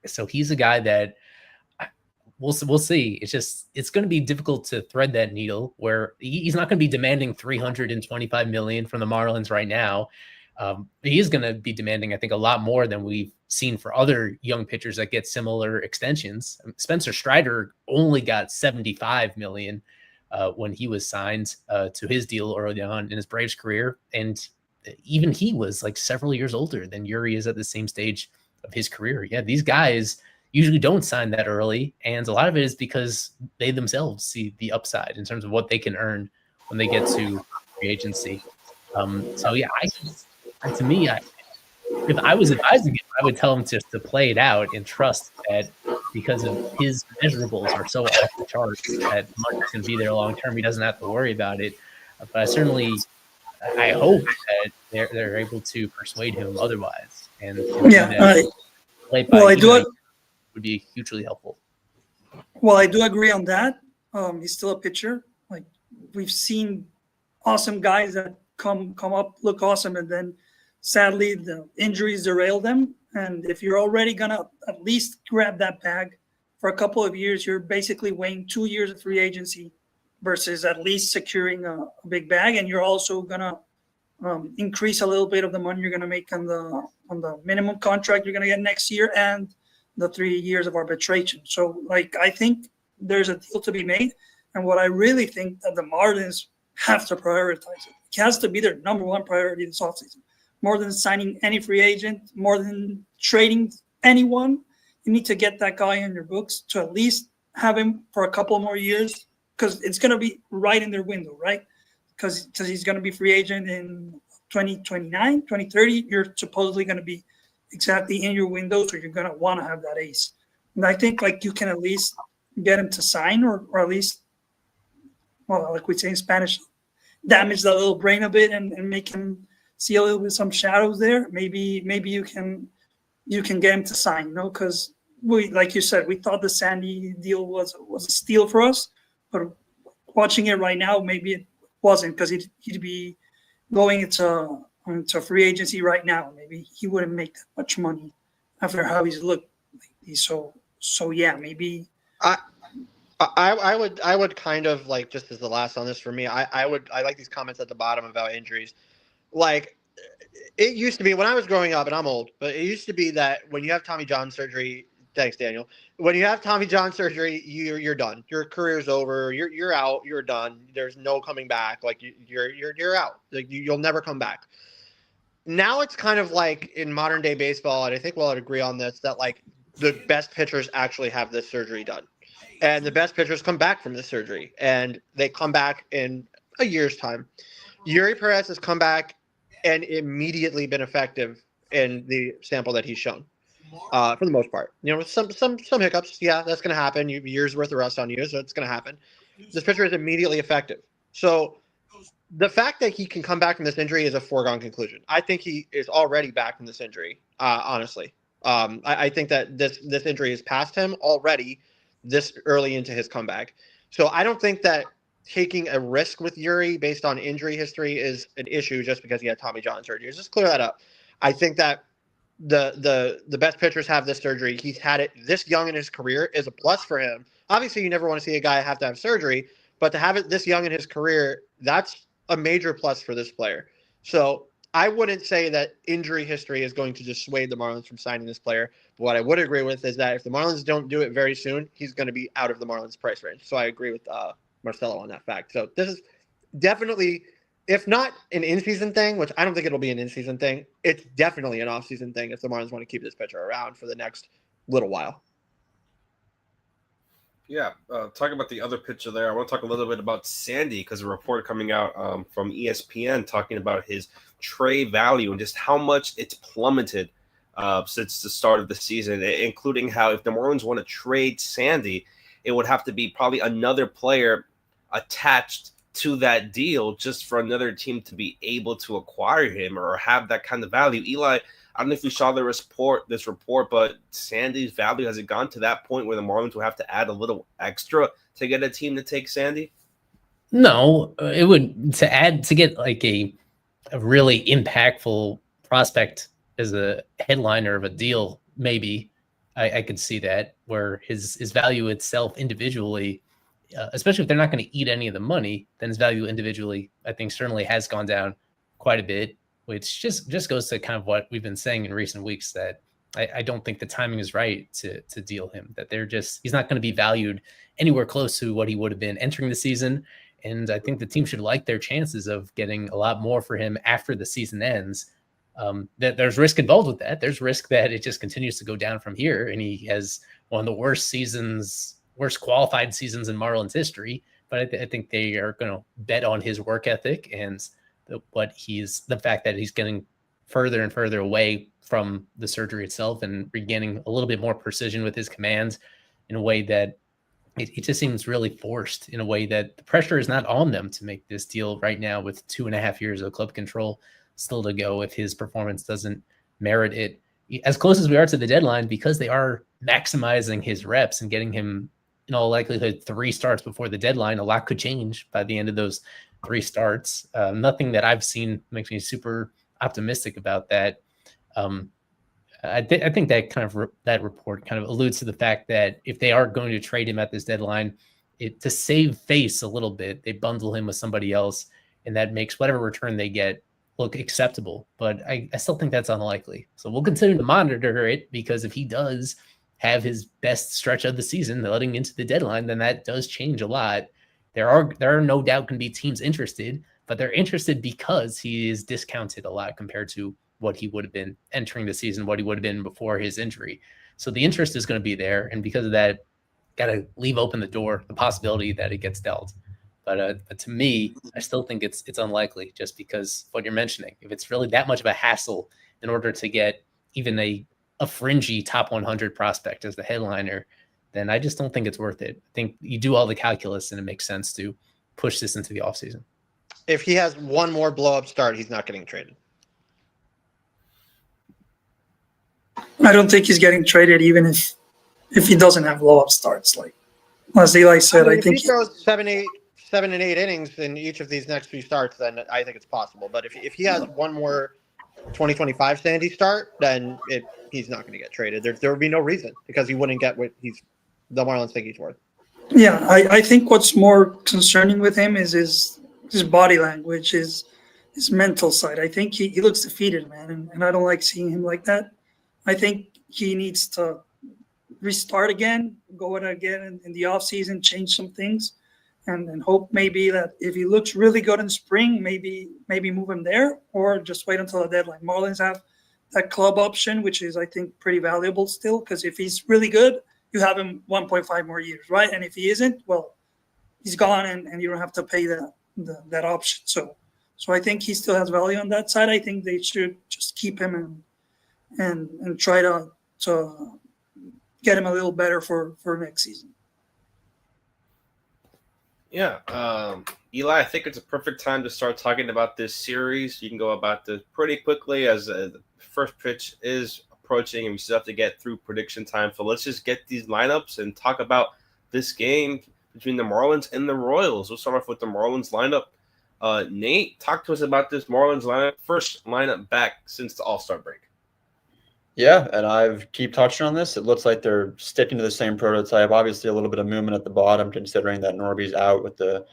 So he's a guy that we'll see. It's going to be difficult to thread that needle where he's not going to be demanding $325 million from the Marlins right now. He is going to be demanding, I think, a lot more than we've seen for other young pitchers that get similar extensions. Spencer Strider only got $75 million when he was signed to his deal early on in his Braves career. And even he was like several years older than Yuri is at the same stage of his career. Yeah, these guys usually don't sign that early. And a lot of it is because they themselves see the upside in terms of what they can earn when they get to free agency. So yeah, to me, if I was advising him, I would tell him just to play it out and trust that because of his measurables are so off the charts that money's going to be there long term. He doesn't have to worry about it. But I hope that they're able to persuade him otherwise. And would be hugely helpful. Well, I do agree on that. He's still a pitcher. Like we've seen awesome guys that come up, look awesome, and then sadly the injuries derail them. And if you're already gonna at least grab that bag for a couple of years, you're basically weighing 2 years of free agency versus at least securing a big bag. And you're also gonna increase a little bit of the money you're gonna make on the minimum contract you're gonna get next year, and the 3 years of arbitration. So, like, I think there's a deal to be made. And what I really think that the Marlins have to prioritize it. It has to be their number one priority this offseason. More than signing any free agent, more than trading anyone, you need to get that guy in your books to at least have him for a couple more years, because it's going to be right in their window, right? Because he's going to be free agent in 2029, 2030. You're supposedly going to be exactly in your window, so you're going to want to have that ace. And I think, like, you can at least get him to sign, or at least, well, like we say in Spanish, damage that little brain a bit and make him see a little bit some shadows there. Maybe you can get him to sign, you know, because we, like you said, we thought the Sandy deal was a steal for us, but watching it right now, maybe it wasn't, because he'd be going into free agency right now. Maybe he wouldn't make that much money after how he's looked lately. So yeah, maybe. I would kind of, like, just as the last on this for me, I like these comments at the bottom about injuries. Like, it used to be when I was growing up, and I'm old, but it used to be that when you have Tommy John surgery, thanks, Daniel. When you have Tommy John surgery, you're done. Your career's over. You're out. You're done. There's no coming back. Like, you're out. Like, you'll never come back. Now it's kind of like in modern day baseball, and I think we'll agree on this, that, like, the best pitchers actually have this surgery done. And the best pitchers come back from the surgery, and they come back in a year's time. Yuri Perez has come back and immediately been effective in the sample that he's shown, for the most part. You know, some hiccups, yeah, that's going to happen. You have a year's worth of rust on you, so it's going to happen. This pitcher is immediately effective. So the fact that he can come back from this injury is a foregone conclusion. I think he is already back from this injury, honestly. I think that this injury is past him already this early into his comeback. So I don't think that taking a risk with Yuri based on injury history is an issue just because he had Tommy John surgery. Let's just clear that up. I think that the best pitchers have this surgery. He's had it this young in his career is a plus for him. Obviously, you never want to see a guy have to have surgery, but to have it this young in his career, that's a major plus for this player. So I wouldn't say that injury history is going to dissuade the Marlins from signing this player. But what I would agree with is that if the Marlins don't do it very soon, he's going to be out of the Marlins price range. So I agree with Marcelo on that fact. So this is definitely, if not an in-season thing, which I don't think it'll be an in-season thing, it's definitely an off-season thing if the Marlins want to keep this pitcher around for the next little while. Yeah, talking about the other pitcher there, I want to talk a little bit about Sandy, because a report coming out from ESPN talking about his trade value and just how much it's plummeted since the start of the season, including how if the Marlins want to trade Sandy, it would have to be probably another player attached to that deal just for another team to be able to acquire him or have that kind of value. Eli, I don't know if you saw this report, but Sandy's value, has it gone to that point where the Marlins will have to add a little extra to get a team to take Sandy? No, it would to get like a really impactful prospect as a headliner of a deal. Maybe I could see that, where his value itself individually, especially if they're not going to eat any of the money, then his value individually, I think, certainly has gone down quite a bit. Which just goes to kind of what we've been saying in recent weeks, that I don't think the timing is right to deal him, that he's not going to be valued anywhere close to what he would have been entering the season. And I think the team should like their chances of getting a lot more for him after the season ends. That there's risk involved with that. There's risk that it just continues to go down from here. And he has one of the worst qualified seasons in Marlins history. But I think they are going to bet on his work ethic and the fact that he's getting further and further away from the surgery itself and regaining a little bit more precision with his commands in a way that it just seems really forced, in a way that the pressure is not on them to make this deal right now with 2.5 years of club control still to go if his performance doesn't merit it. As close as we are to the deadline, because they are maximizing his reps and getting him in all likelihood 3 starts before the deadline, a lot could change by the end of those 3 starts. Nothing that I've seen makes me super optimistic about that. I think that that report kind of alludes to the fact that if they are going to trade him at this deadline, to save face a little bit, they bundle him with somebody else, and that makes whatever return they get look acceptable. But I still think that's unlikely. So we'll continue to monitor it, because if he does have his best stretch of the season letting into the deadline, then that does change a lot. There are no doubt can be teams interested, but they're interested because he is discounted a lot compared to what he would have been entering the season, what he would have been before his injury. So the interest is going to be there. And because of that, got to leave open the door, the possibility that it gets dealt. But to me, I still think it's unlikely just because what you're mentioning. If it's really that much of a hassle in order to get even a fringy top 100 prospect as the headliner, then I just don't think it's worth it. I think you do all the calculus and it makes sense to push this into the offseason. If he has one more blow-up start, he's not getting traded. I don't think he's getting traded even if he doesn't have blow-up starts. Like as Eli said, I if think he throws 7 and 8 innings in each of these next few starts, then I think it's possible. But if he has one more 2025 Sandy start, then he's not going to get traded. There would be no reason because he wouldn't get what the Marlins think he's worth. Yeah, I think what's more concerning with him is his body language, his mental side. I think he looks defeated, man, and I don't like seeing him like that. I think he needs to restart again, go in again in the offseason, change some things, and hope maybe that if he looks really good in spring, maybe move him there or just wait until the deadline. Marlins have that club option, which is, I think, pretty valuable still because if he's really good, you have him 1.5 more years, right? And if he isn't, well, he's gone and you don't have to pay that option. So I think he still has value on that side. I think they should just keep him and try to get him a little better for next season. Yeah. Eli, I think it's a perfect time to start talking about this series. You can go about this pretty quickly as the first pitch is approaching and we still have to get through prediction time. So let's just get these lineups and talk about this game between the Marlins and the Royals. We'll start off with the Marlins lineup. Nate, talk to us about this Marlins lineup. First lineup back since the All-Star break. Yeah, and I've keep touching on this. It looks like they're sticking to the same prototype. Obviously, a little bit of movement at the bottom, considering that Norby's out with the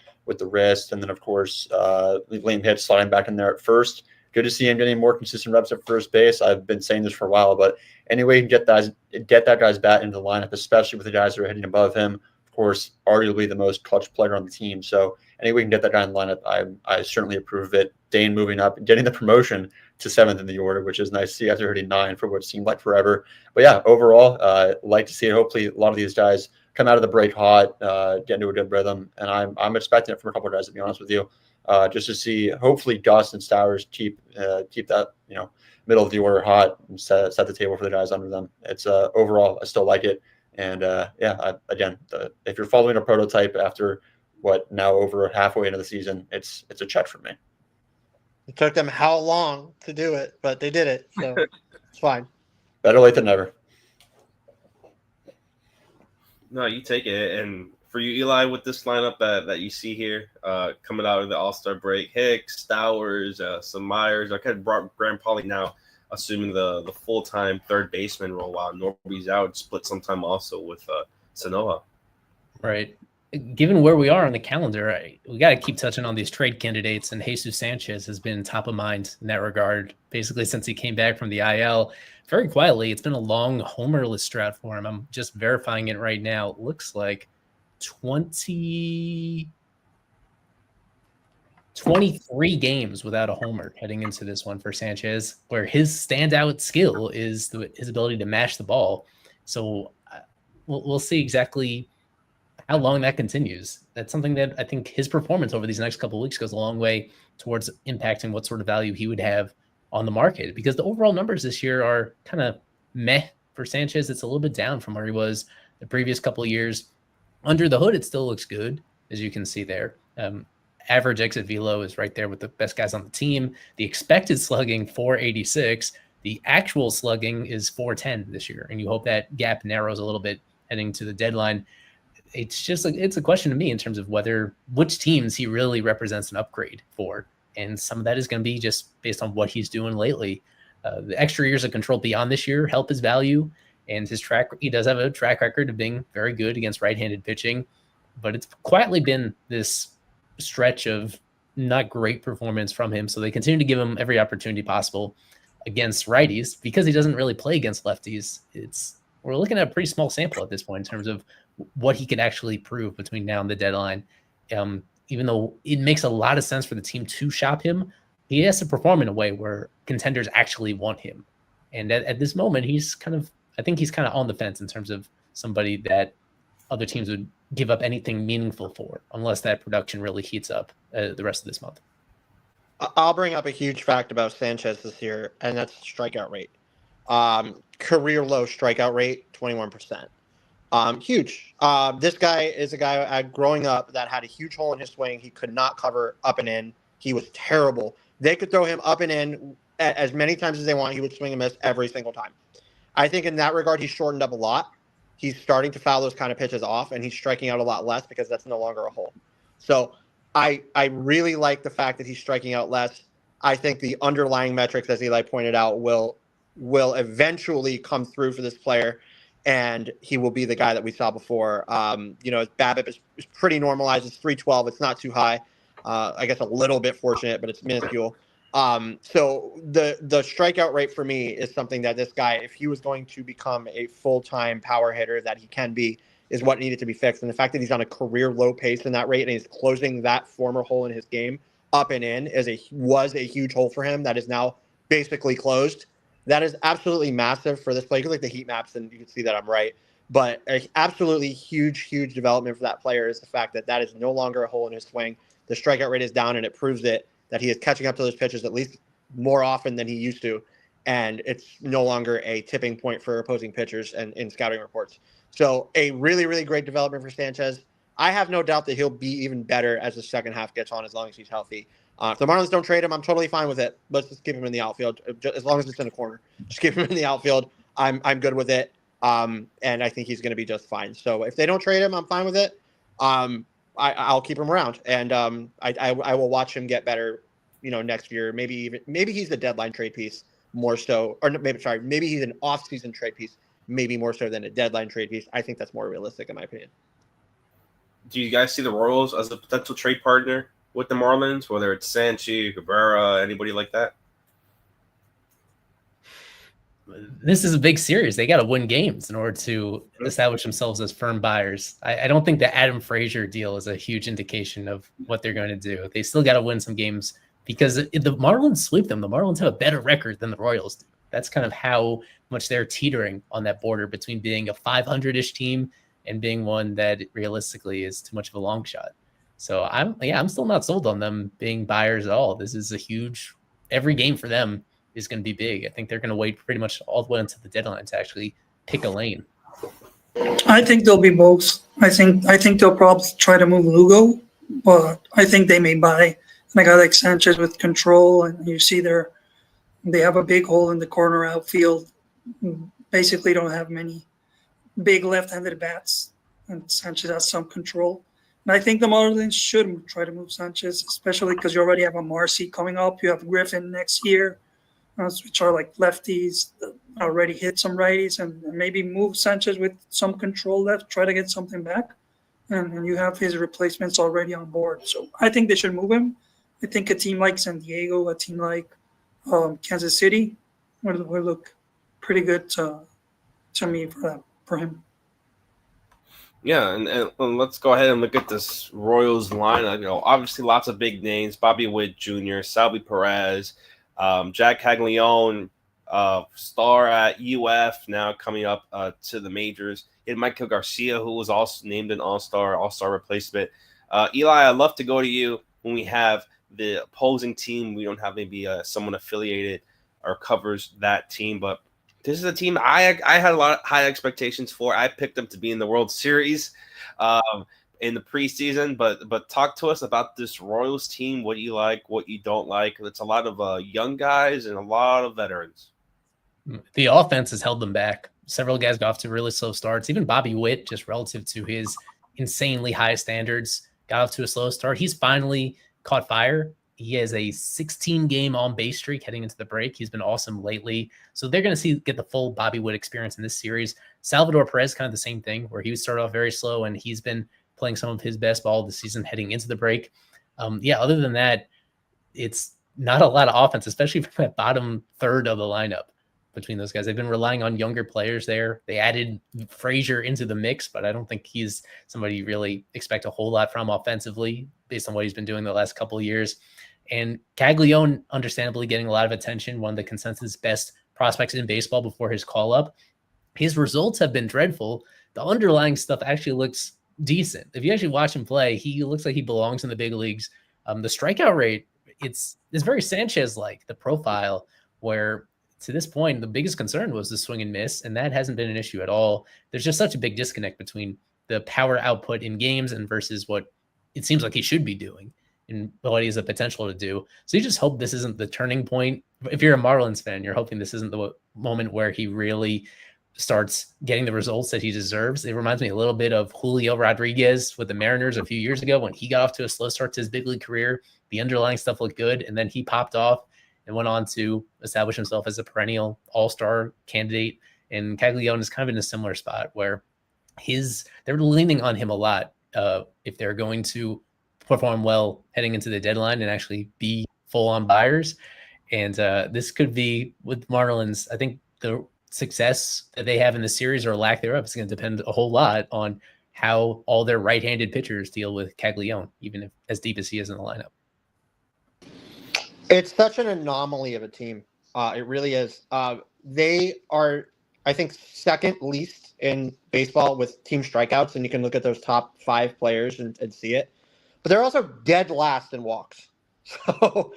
wrist, and then of course Liam Hitch sliding back in there at first. Good to see him getting more consistent reps at first base. I've been saying this for a while, but anyway, you can get that guy's bat into the lineup, especially with the guys that are hitting above him. Of course, arguably the most clutch player on the team. So anyway, you can get that guy in the lineup. I certainly approve of it. Dane moving up, getting the promotion to 7th in the order, which is nice to see after hitting 9 for what seemed like forever. But yeah, overall, like to see it. Hopefully, a lot of these guys come out of the break hot, get into a good rhythm, and I'm expecting it from a couple of guys, to be honest with you, just to see. Hopefully, Gus and Stowers keep that middle of the order hot and set the table for the guys under them. It's overall, I still like it, and if you're following a prototype after now over halfway into the season, it's a check for me. It took them how long to do it, but they did it, so it's fine. Better late than never. No, you take it. And for you, Eli, with this lineup that you see here coming out of the All-Star break, Hicks, Stowers, some Myers, I kind of brought Graham Pauley now, assuming the full-time third baseman role while Norby's out, split sometime also with Sanoa. Right. Given where we are on the calendar, we got to keep touching on these trade candidates, and Jesus Sanchez has been top of mind in that regard, basically since he came back from the IL. Very quietly, it's been a long homerless drought for him. I'm just verifying it right now. It looks like 23 games without a homer heading into this one for Sanchez, where his standout skill is his ability to mash the ball. So we'll see exactly how long that continues. That's something that I think his performance over these next couple of weeks goes a long way towards impacting what sort of value he would have on the market, because the overall numbers this year are kind of meh for Sanchez. It's a little bit down from where he was the previous couple of years. Under the hood, it still looks good, as you can see there. Average exit velo is right there with the best guys on the team. The expected slugging, 486. The actual slugging is 410 this year, and you hope that gap narrows a little bit heading to the deadline. It's a question to me in terms of which teams he really represents an upgrade for. And some of that is going to be just based on what he's doing lately. The extra years of control beyond this year help his value, and he does have a track record of being very good against right-handed pitching, but it's quietly been this stretch of not great performance from him. So they continue to give him every opportunity possible against righties because he doesn't really play against lefties. It's we're looking at a pretty small sample at this point in terms of what he can actually prove between now and the deadline. Even though it makes a lot of sense for the team to shop him, he has to perform in a way where contenders actually want him. And at this moment, I think he's kind of on the fence in terms of somebody that other teams would give up anything meaningful for, unless that production really heats up the rest of this month. I'll bring up a huge fact about Sanchez this year, and that's strikeout rate. Career low strikeout rate, 21%. Huge. This guy is a guy growing up that had a huge hole in his swing. He could not cover up and in. He was terrible. They could throw him up and in as many times as they want. He would swing and miss every single time. I think in that regard, he's shortened up a lot. He's starting to foul those kind of pitches off, and he's striking out a lot less because that's no longer a hole. So I really like the fact that he's striking out less. I think the underlying metrics, as Eli pointed out, will eventually come through for this player, and he will be the guy that we saw before. His BABIP is pretty normalized. It's 312. It's not too high. I guess a little bit fortunate, but it's minuscule. So the strikeout rate for me is something that this guy, if he was going to become a full-time power hitter that he can be, is what needed to be fixed. And the fact that he's on a career low pace in that rate and he's closing that former hole in his game up and in was a huge hole for him that is now basically closed. That is absolutely massive for this player. You can look at the heat maps and you can see that I'm right. But an absolutely huge development for that player is the fact that is no longer a hole in his swing. The strikeout rate is down, and it proves that he is catching up to those pitches at least more often than he used to. And it's no longer a tipping point for opposing pitchers and in scouting reports. So a really, really great development for Sanchez. I have no doubt that he'll be even better as the second half gets on, as long as he's healthy. If the Marlins don't trade him, I'm totally fine with it. Let's just keep him in the outfield, as long as it's in the corner. Just keep him in the outfield. I'm good with it, and I think he's going to be just fine. So if they don't trade him, I'm fine with it. I'll keep him around, and I will watch him get better. Next year, maybe he's the deadline trade piece more so, or maybe he's an off-season trade piece, maybe more so than a deadline trade piece. I think that's more realistic in my opinion. Do you guys see the Royals as a potential trade partner with the Marlins, whether it's Sanchi, Cabrera, anybody like that? This is a big series. They got to win games in order to establish themselves as firm buyers. I don't think the Adam Frazier deal is a huge indication of what they're going to do. They still got to win some games, because if the Marlins sweep them, the Marlins have a better record than the Royals do. That's kind of how much they're teetering on that border between being a 500-ish team and being one that realistically is too much of a long shot. So I'm still not sold on them being buyers at all. This is every game for them is going to be big. I think they're going to wait pretty much all the way until the deadline to actually pick a lane. I think they'll be both. I think they'll probably try to move Lugo, but I think they may buy a guy like Sanchez with control, and you see they have a big hole in the corner outfield. Basically don't have many big left-handed bats, and Sanchez has some control. And I think the Marlins should try to move Sanchez, especially because you already have a Marcy coming up. You have Griffin next year, which are like lefties that already hit some righties, and maybe move Sanchez with some control left, try to get something back. And you have his replacements already on board. So I think they should move him. I think a team like San Diego, a team like Kansas City will look pretty good to me for him. Yeah, and let's go ahead and look at this Royals lineup. Obviously lots of big names: Bobby Witt Jr., Salvi Perez, Jack Caglione, star at UF, now coming up to the majors. And Michael Garcia, who was also named an all-star replacement. Eli, I'd love to go to you when we have the opposing team. We don't have maybe someone affiliated or covers that team, but this is a team I had a lot of high expectations for. I picked them to be in the World Series in the preseason, but talk to us about this Royals team. What you like, what you don't like. It's a lot of young guys and a lot of veterans. The offense has held them back. Several guys got off to really slow starts. Even Bobby Witt, just relative to his insanely high standards, got off to a slow start. He's finally caught fire. He has a 16-game on-base streak heading into the break. He's been awesome lately. So they're going to get the full Bobby Witt experience in this series. Salvador Perez, kind of the same thing, where he started off very slow, and he's been playing some of his best ball this season heading into the break. Other than that, it's not a lot of offense, especially from that bottom third of the lineup between those guys. They've been relying on younger players there. They added Frazier into the mix, but I don't think he's somebody you really expect a whole lot from offensively based on what he's been doing the last couple of years. And Caglione, understandably, getting a lot of attention, one of the consensus best prospects in baseball before his call up. His results have been dreadful. The underlying stuff actually looks decent. If you actually watch him play, he looks like he belongs in the big leagues. The strikeout rate, it's very Sanchez-like, the profile, where to this point, the biggest concern was the swing and miss, and that hasn't been an issue at all. There's just such a big disconnect between the power output in games and versus what it seems like he should be doing and what he has the potential to do. So you just hope this isn't the turning point. If you're a Marlins fan, you're hoping this isn't the moment where he really starts getting the results that he deserves. It reminds me a little bit of Julio Rodriguez with the Mariners a few years ago when he got off to a slow start to his big league career. The underlying stuff looked good, and then he popped off and went on to establish himself as a perennial all-star candidate. And Caglione is kind of in a similar spot where they're leaning on him a lot if they're going to perform well heading into the deadline and actually be full-on buyers. And this could be with Marlins. I think the success that they have in the series or lack thereof is going to depend a whole lot on how all their right-handed pitchers deal with Caglione, even if as deep as he is in the lineup. It's such an anomaly of a team. It really is. They are, I think, second least in baseball with team strikeouts, and you can look at those top 5 players and see it. But they're also dead last in walks. So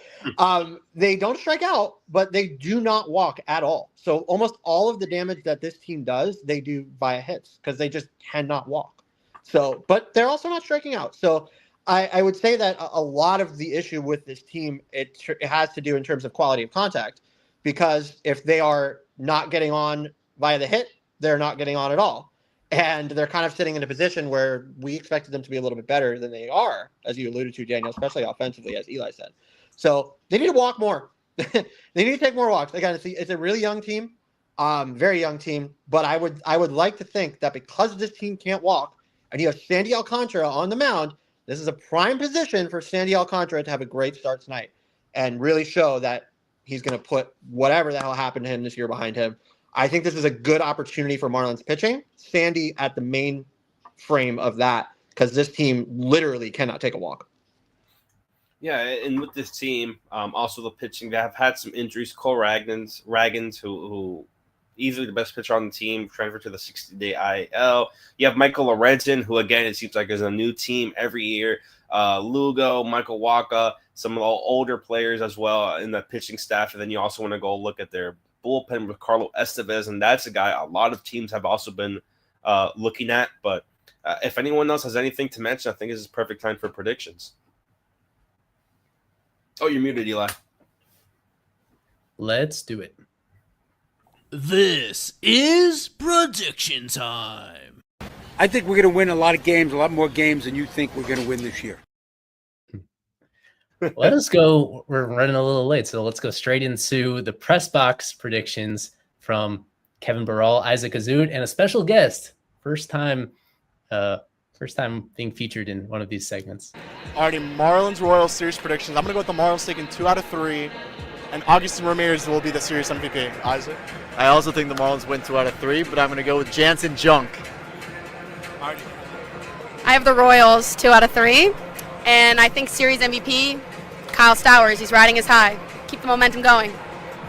they don't strike out, but they do not walk at all. So almost all of the damage that this team does, they do via hits because they just cannot walk. So, but they're also not striking out. So I would say that a lot of the issue with this team, it has to do in terms of quality of contact, because if they are not getting on via the hit, they're not getting on at all. And they're kind of sitting in a position where we expected them to be a little bit better than they are, as you alluded to, Daniel, especially offensively, as Eli said. So they need to walk more. They need to take more walks. Again, it's a really young team, very young team. But I would like to think that because this team can't walk, and you have Sandy Alcantara on the mound, this is a prime position for Sandy Alcantara to have a great start tonight and really show that he's going to put whatever the hell happened to him this year behind him. I think this is a good opportunity for Marlins pitching. Sandy at the main frame of that, because this team literally cannot take a walk. Yeah, and with this team, also the pitching, they have had some injuries. Cole Ragans, who easily the best pitcher on the team, transferred to the 60-day IL. You have Michael Lorenzen, who, again, it seems like is a new team every year. Lugo, Michael Waka, some of the older players as well in the pitching staff. And then you also want to go look at their bullpen with Carlo Estevez, and that's a guy a lot of teams have also been looking at. But if anyone else has anything to mention, I think this is perfect time for predictions. Oh, you're muted, Eli. Let's do it. This is prediction time. I think we're going to win a lot of games, a lot more games than you think we're going to win this year. Let us go. We're running a little late, so let's go straight into the press box predictions from Kevin Barral, Isaac Azud, and a special guest. First time being featured in one of these segments. Alrighty, Marlins Royals series predictions. I'm going to go with the Marlins taking 2 out of 3, and Augustin Ramirez will be the series MVP. Isaac? I also think the Marlins win 2 out of 3, but I'm going to go with Jansen Junk. Alrighty. I have the Royals 2 out of 3, and I think series MVP, Kyle Stowers. He's riding his high. Keep the momentum going.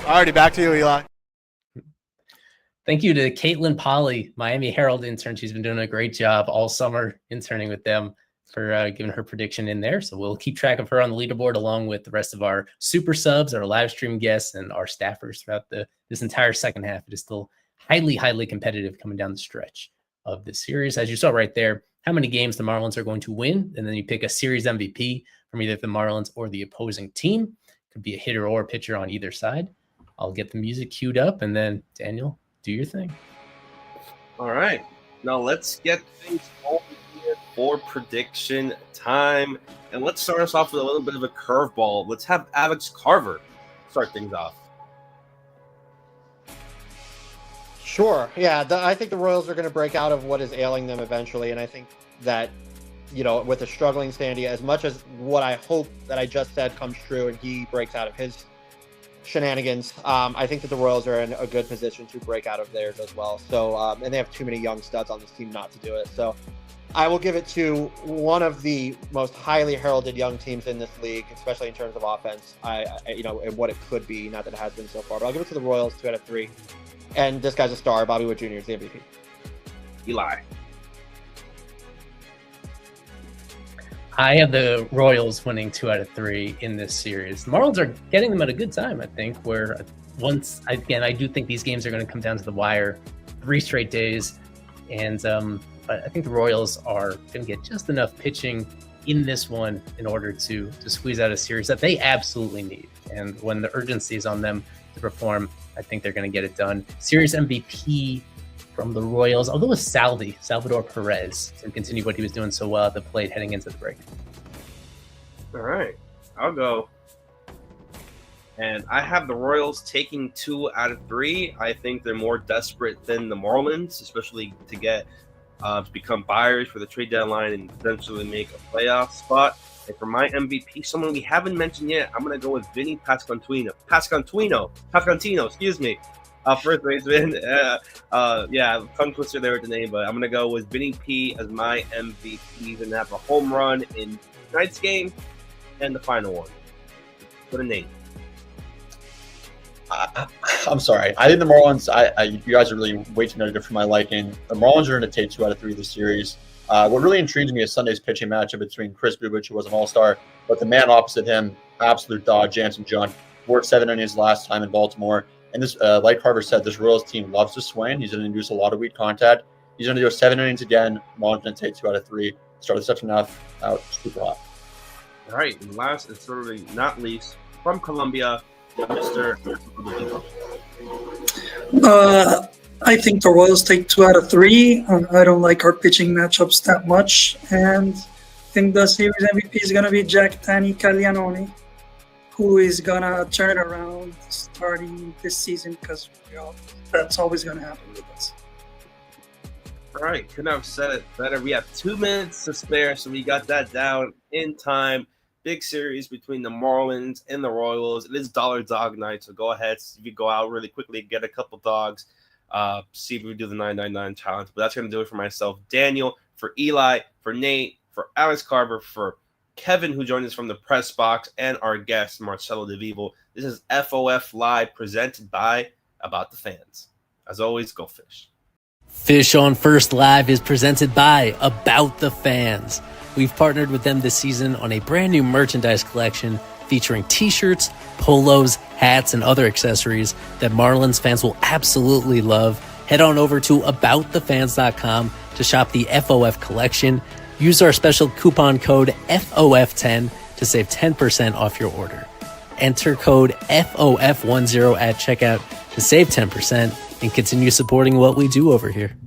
Alrighty, back to you, Eli. Thank you to Caitlin Polly, Miami Herald intern. She's been doing a great job all summer interning with them, for giving her prediction in there. So we'll keep track of her on the leaderboard along with the rest of our super subs, our live stream guests, and our staffers throughout this entire second half. It is still highly, highly competitive coming down the stretch of this series. As you saw right there, how many games the Marlins are going to win, and then you pick a series MVP from either the Marlins or the opposing team. Could be a hitter or a pitcher on either side. I'll get the music queued up, and then Daniel, do your thing. All right. Now let's get things going here for prediction time. And let's start us off with a little bit of a curveball. Let's have Alex Carver start things off. Sure. Yeah, I think the Royals are going to break out of what is ailing them eventually. And I think that, with a struggling Sandy, as much as what I hope that I just said comes true and he breaks out of his shenanigans. I think that the Royals are in a good position to break out of theirs as well. So, and they have too many young studs on this team not to do it. So, I will give it to one of the most highly heralded young teams in this league, especially in terms of offense. And what it could be, not that it has been so far, but I'll give it to the Royals 2 out of 3. And this guy's a star. Bobby Wood Jr. is the MVP. Eli. I have the Royals winning 2 out of 3 in this series. The Marlins are getting them at a good time, I think, where I do think these games are going to come down to the wire 3 straight days. And but I think the Royals are going to get just enough pitching in this one in order to squeeze out a series that they absolutely need. And when the urgency is on them to perform, I think they're going to get it done. Series MVP from the Royals, I'll go with Salvador Perez, to continue what he was doing so well at the plate heading into the break. All right, I'll go. And I have the Royals taking 2 out of 3. I think they're more desperate than the Marlins, especially to get to become buyers for the trade deadline and potentially make a playoff spot. And for my MVP, someone we haven't mentioned yet, I'm going to go with Vinny Pascantino, excuse me. First baseman. Tongue twister there with the name, but I'm going to go with Vinny P as my MVP. He's going to have a home run in tonight's game and the final one. What a name. I'm sorry. I think the Marlins, you guys are really way too negative for my liking. The Marlins are going to take 2 out of 3 this series. What really intrigues me is Sunday's pitching matchup between Chris Bubic, who was an all-star, but the man opposite him, absolute dog, Jansen Junk, worked 7 innings last time in Baltimore. And this, like Carver said, this Royals team loves to swing. He's going to induce a lot of weak contact. He's going to do 7 innings again. Marlins going to take 2 out of 3. Start with such enough. Out, super hot. All right, and last and certainly not least, from Colombia, Mr. I think the Royals take 2 out of 3. I don't like our pitching matchups that much, and I think the series MVP is going to be Jack Tanny Caglianone, who is going to turn it around starting this season, because that's always going to happen with us. All right, couldn't have said it better. We have 2 minutes to spare, so we got that down in time. Big series between the Marlins and the Royals. It is Dollar Dog Night, so go ahead. If you go out really quickly, get a couple dogs. See if we do the 999 challenge. But that's going to do it for myself, Daniel, for Eli, for Nate, for Alex Carver, for Kevin, who joined us from the press box, and our guest, Marcelo DeVivo. This is FOF Live, presented by About the Fans. As always, go fish. Fish on First Live is presented by About the Fans. We've partnered with them this season on a brand new merchandise collection featuring t-shirts, polos, hats, and other accessories that Marlins fans will absolutely love. Head on over to aboutthefans.com to shop the FOF collection. Use our special coupon code FOF10 to save 10% off your order. Enter code FOF10 at checkout to save 10% and continue supporting what we do over here.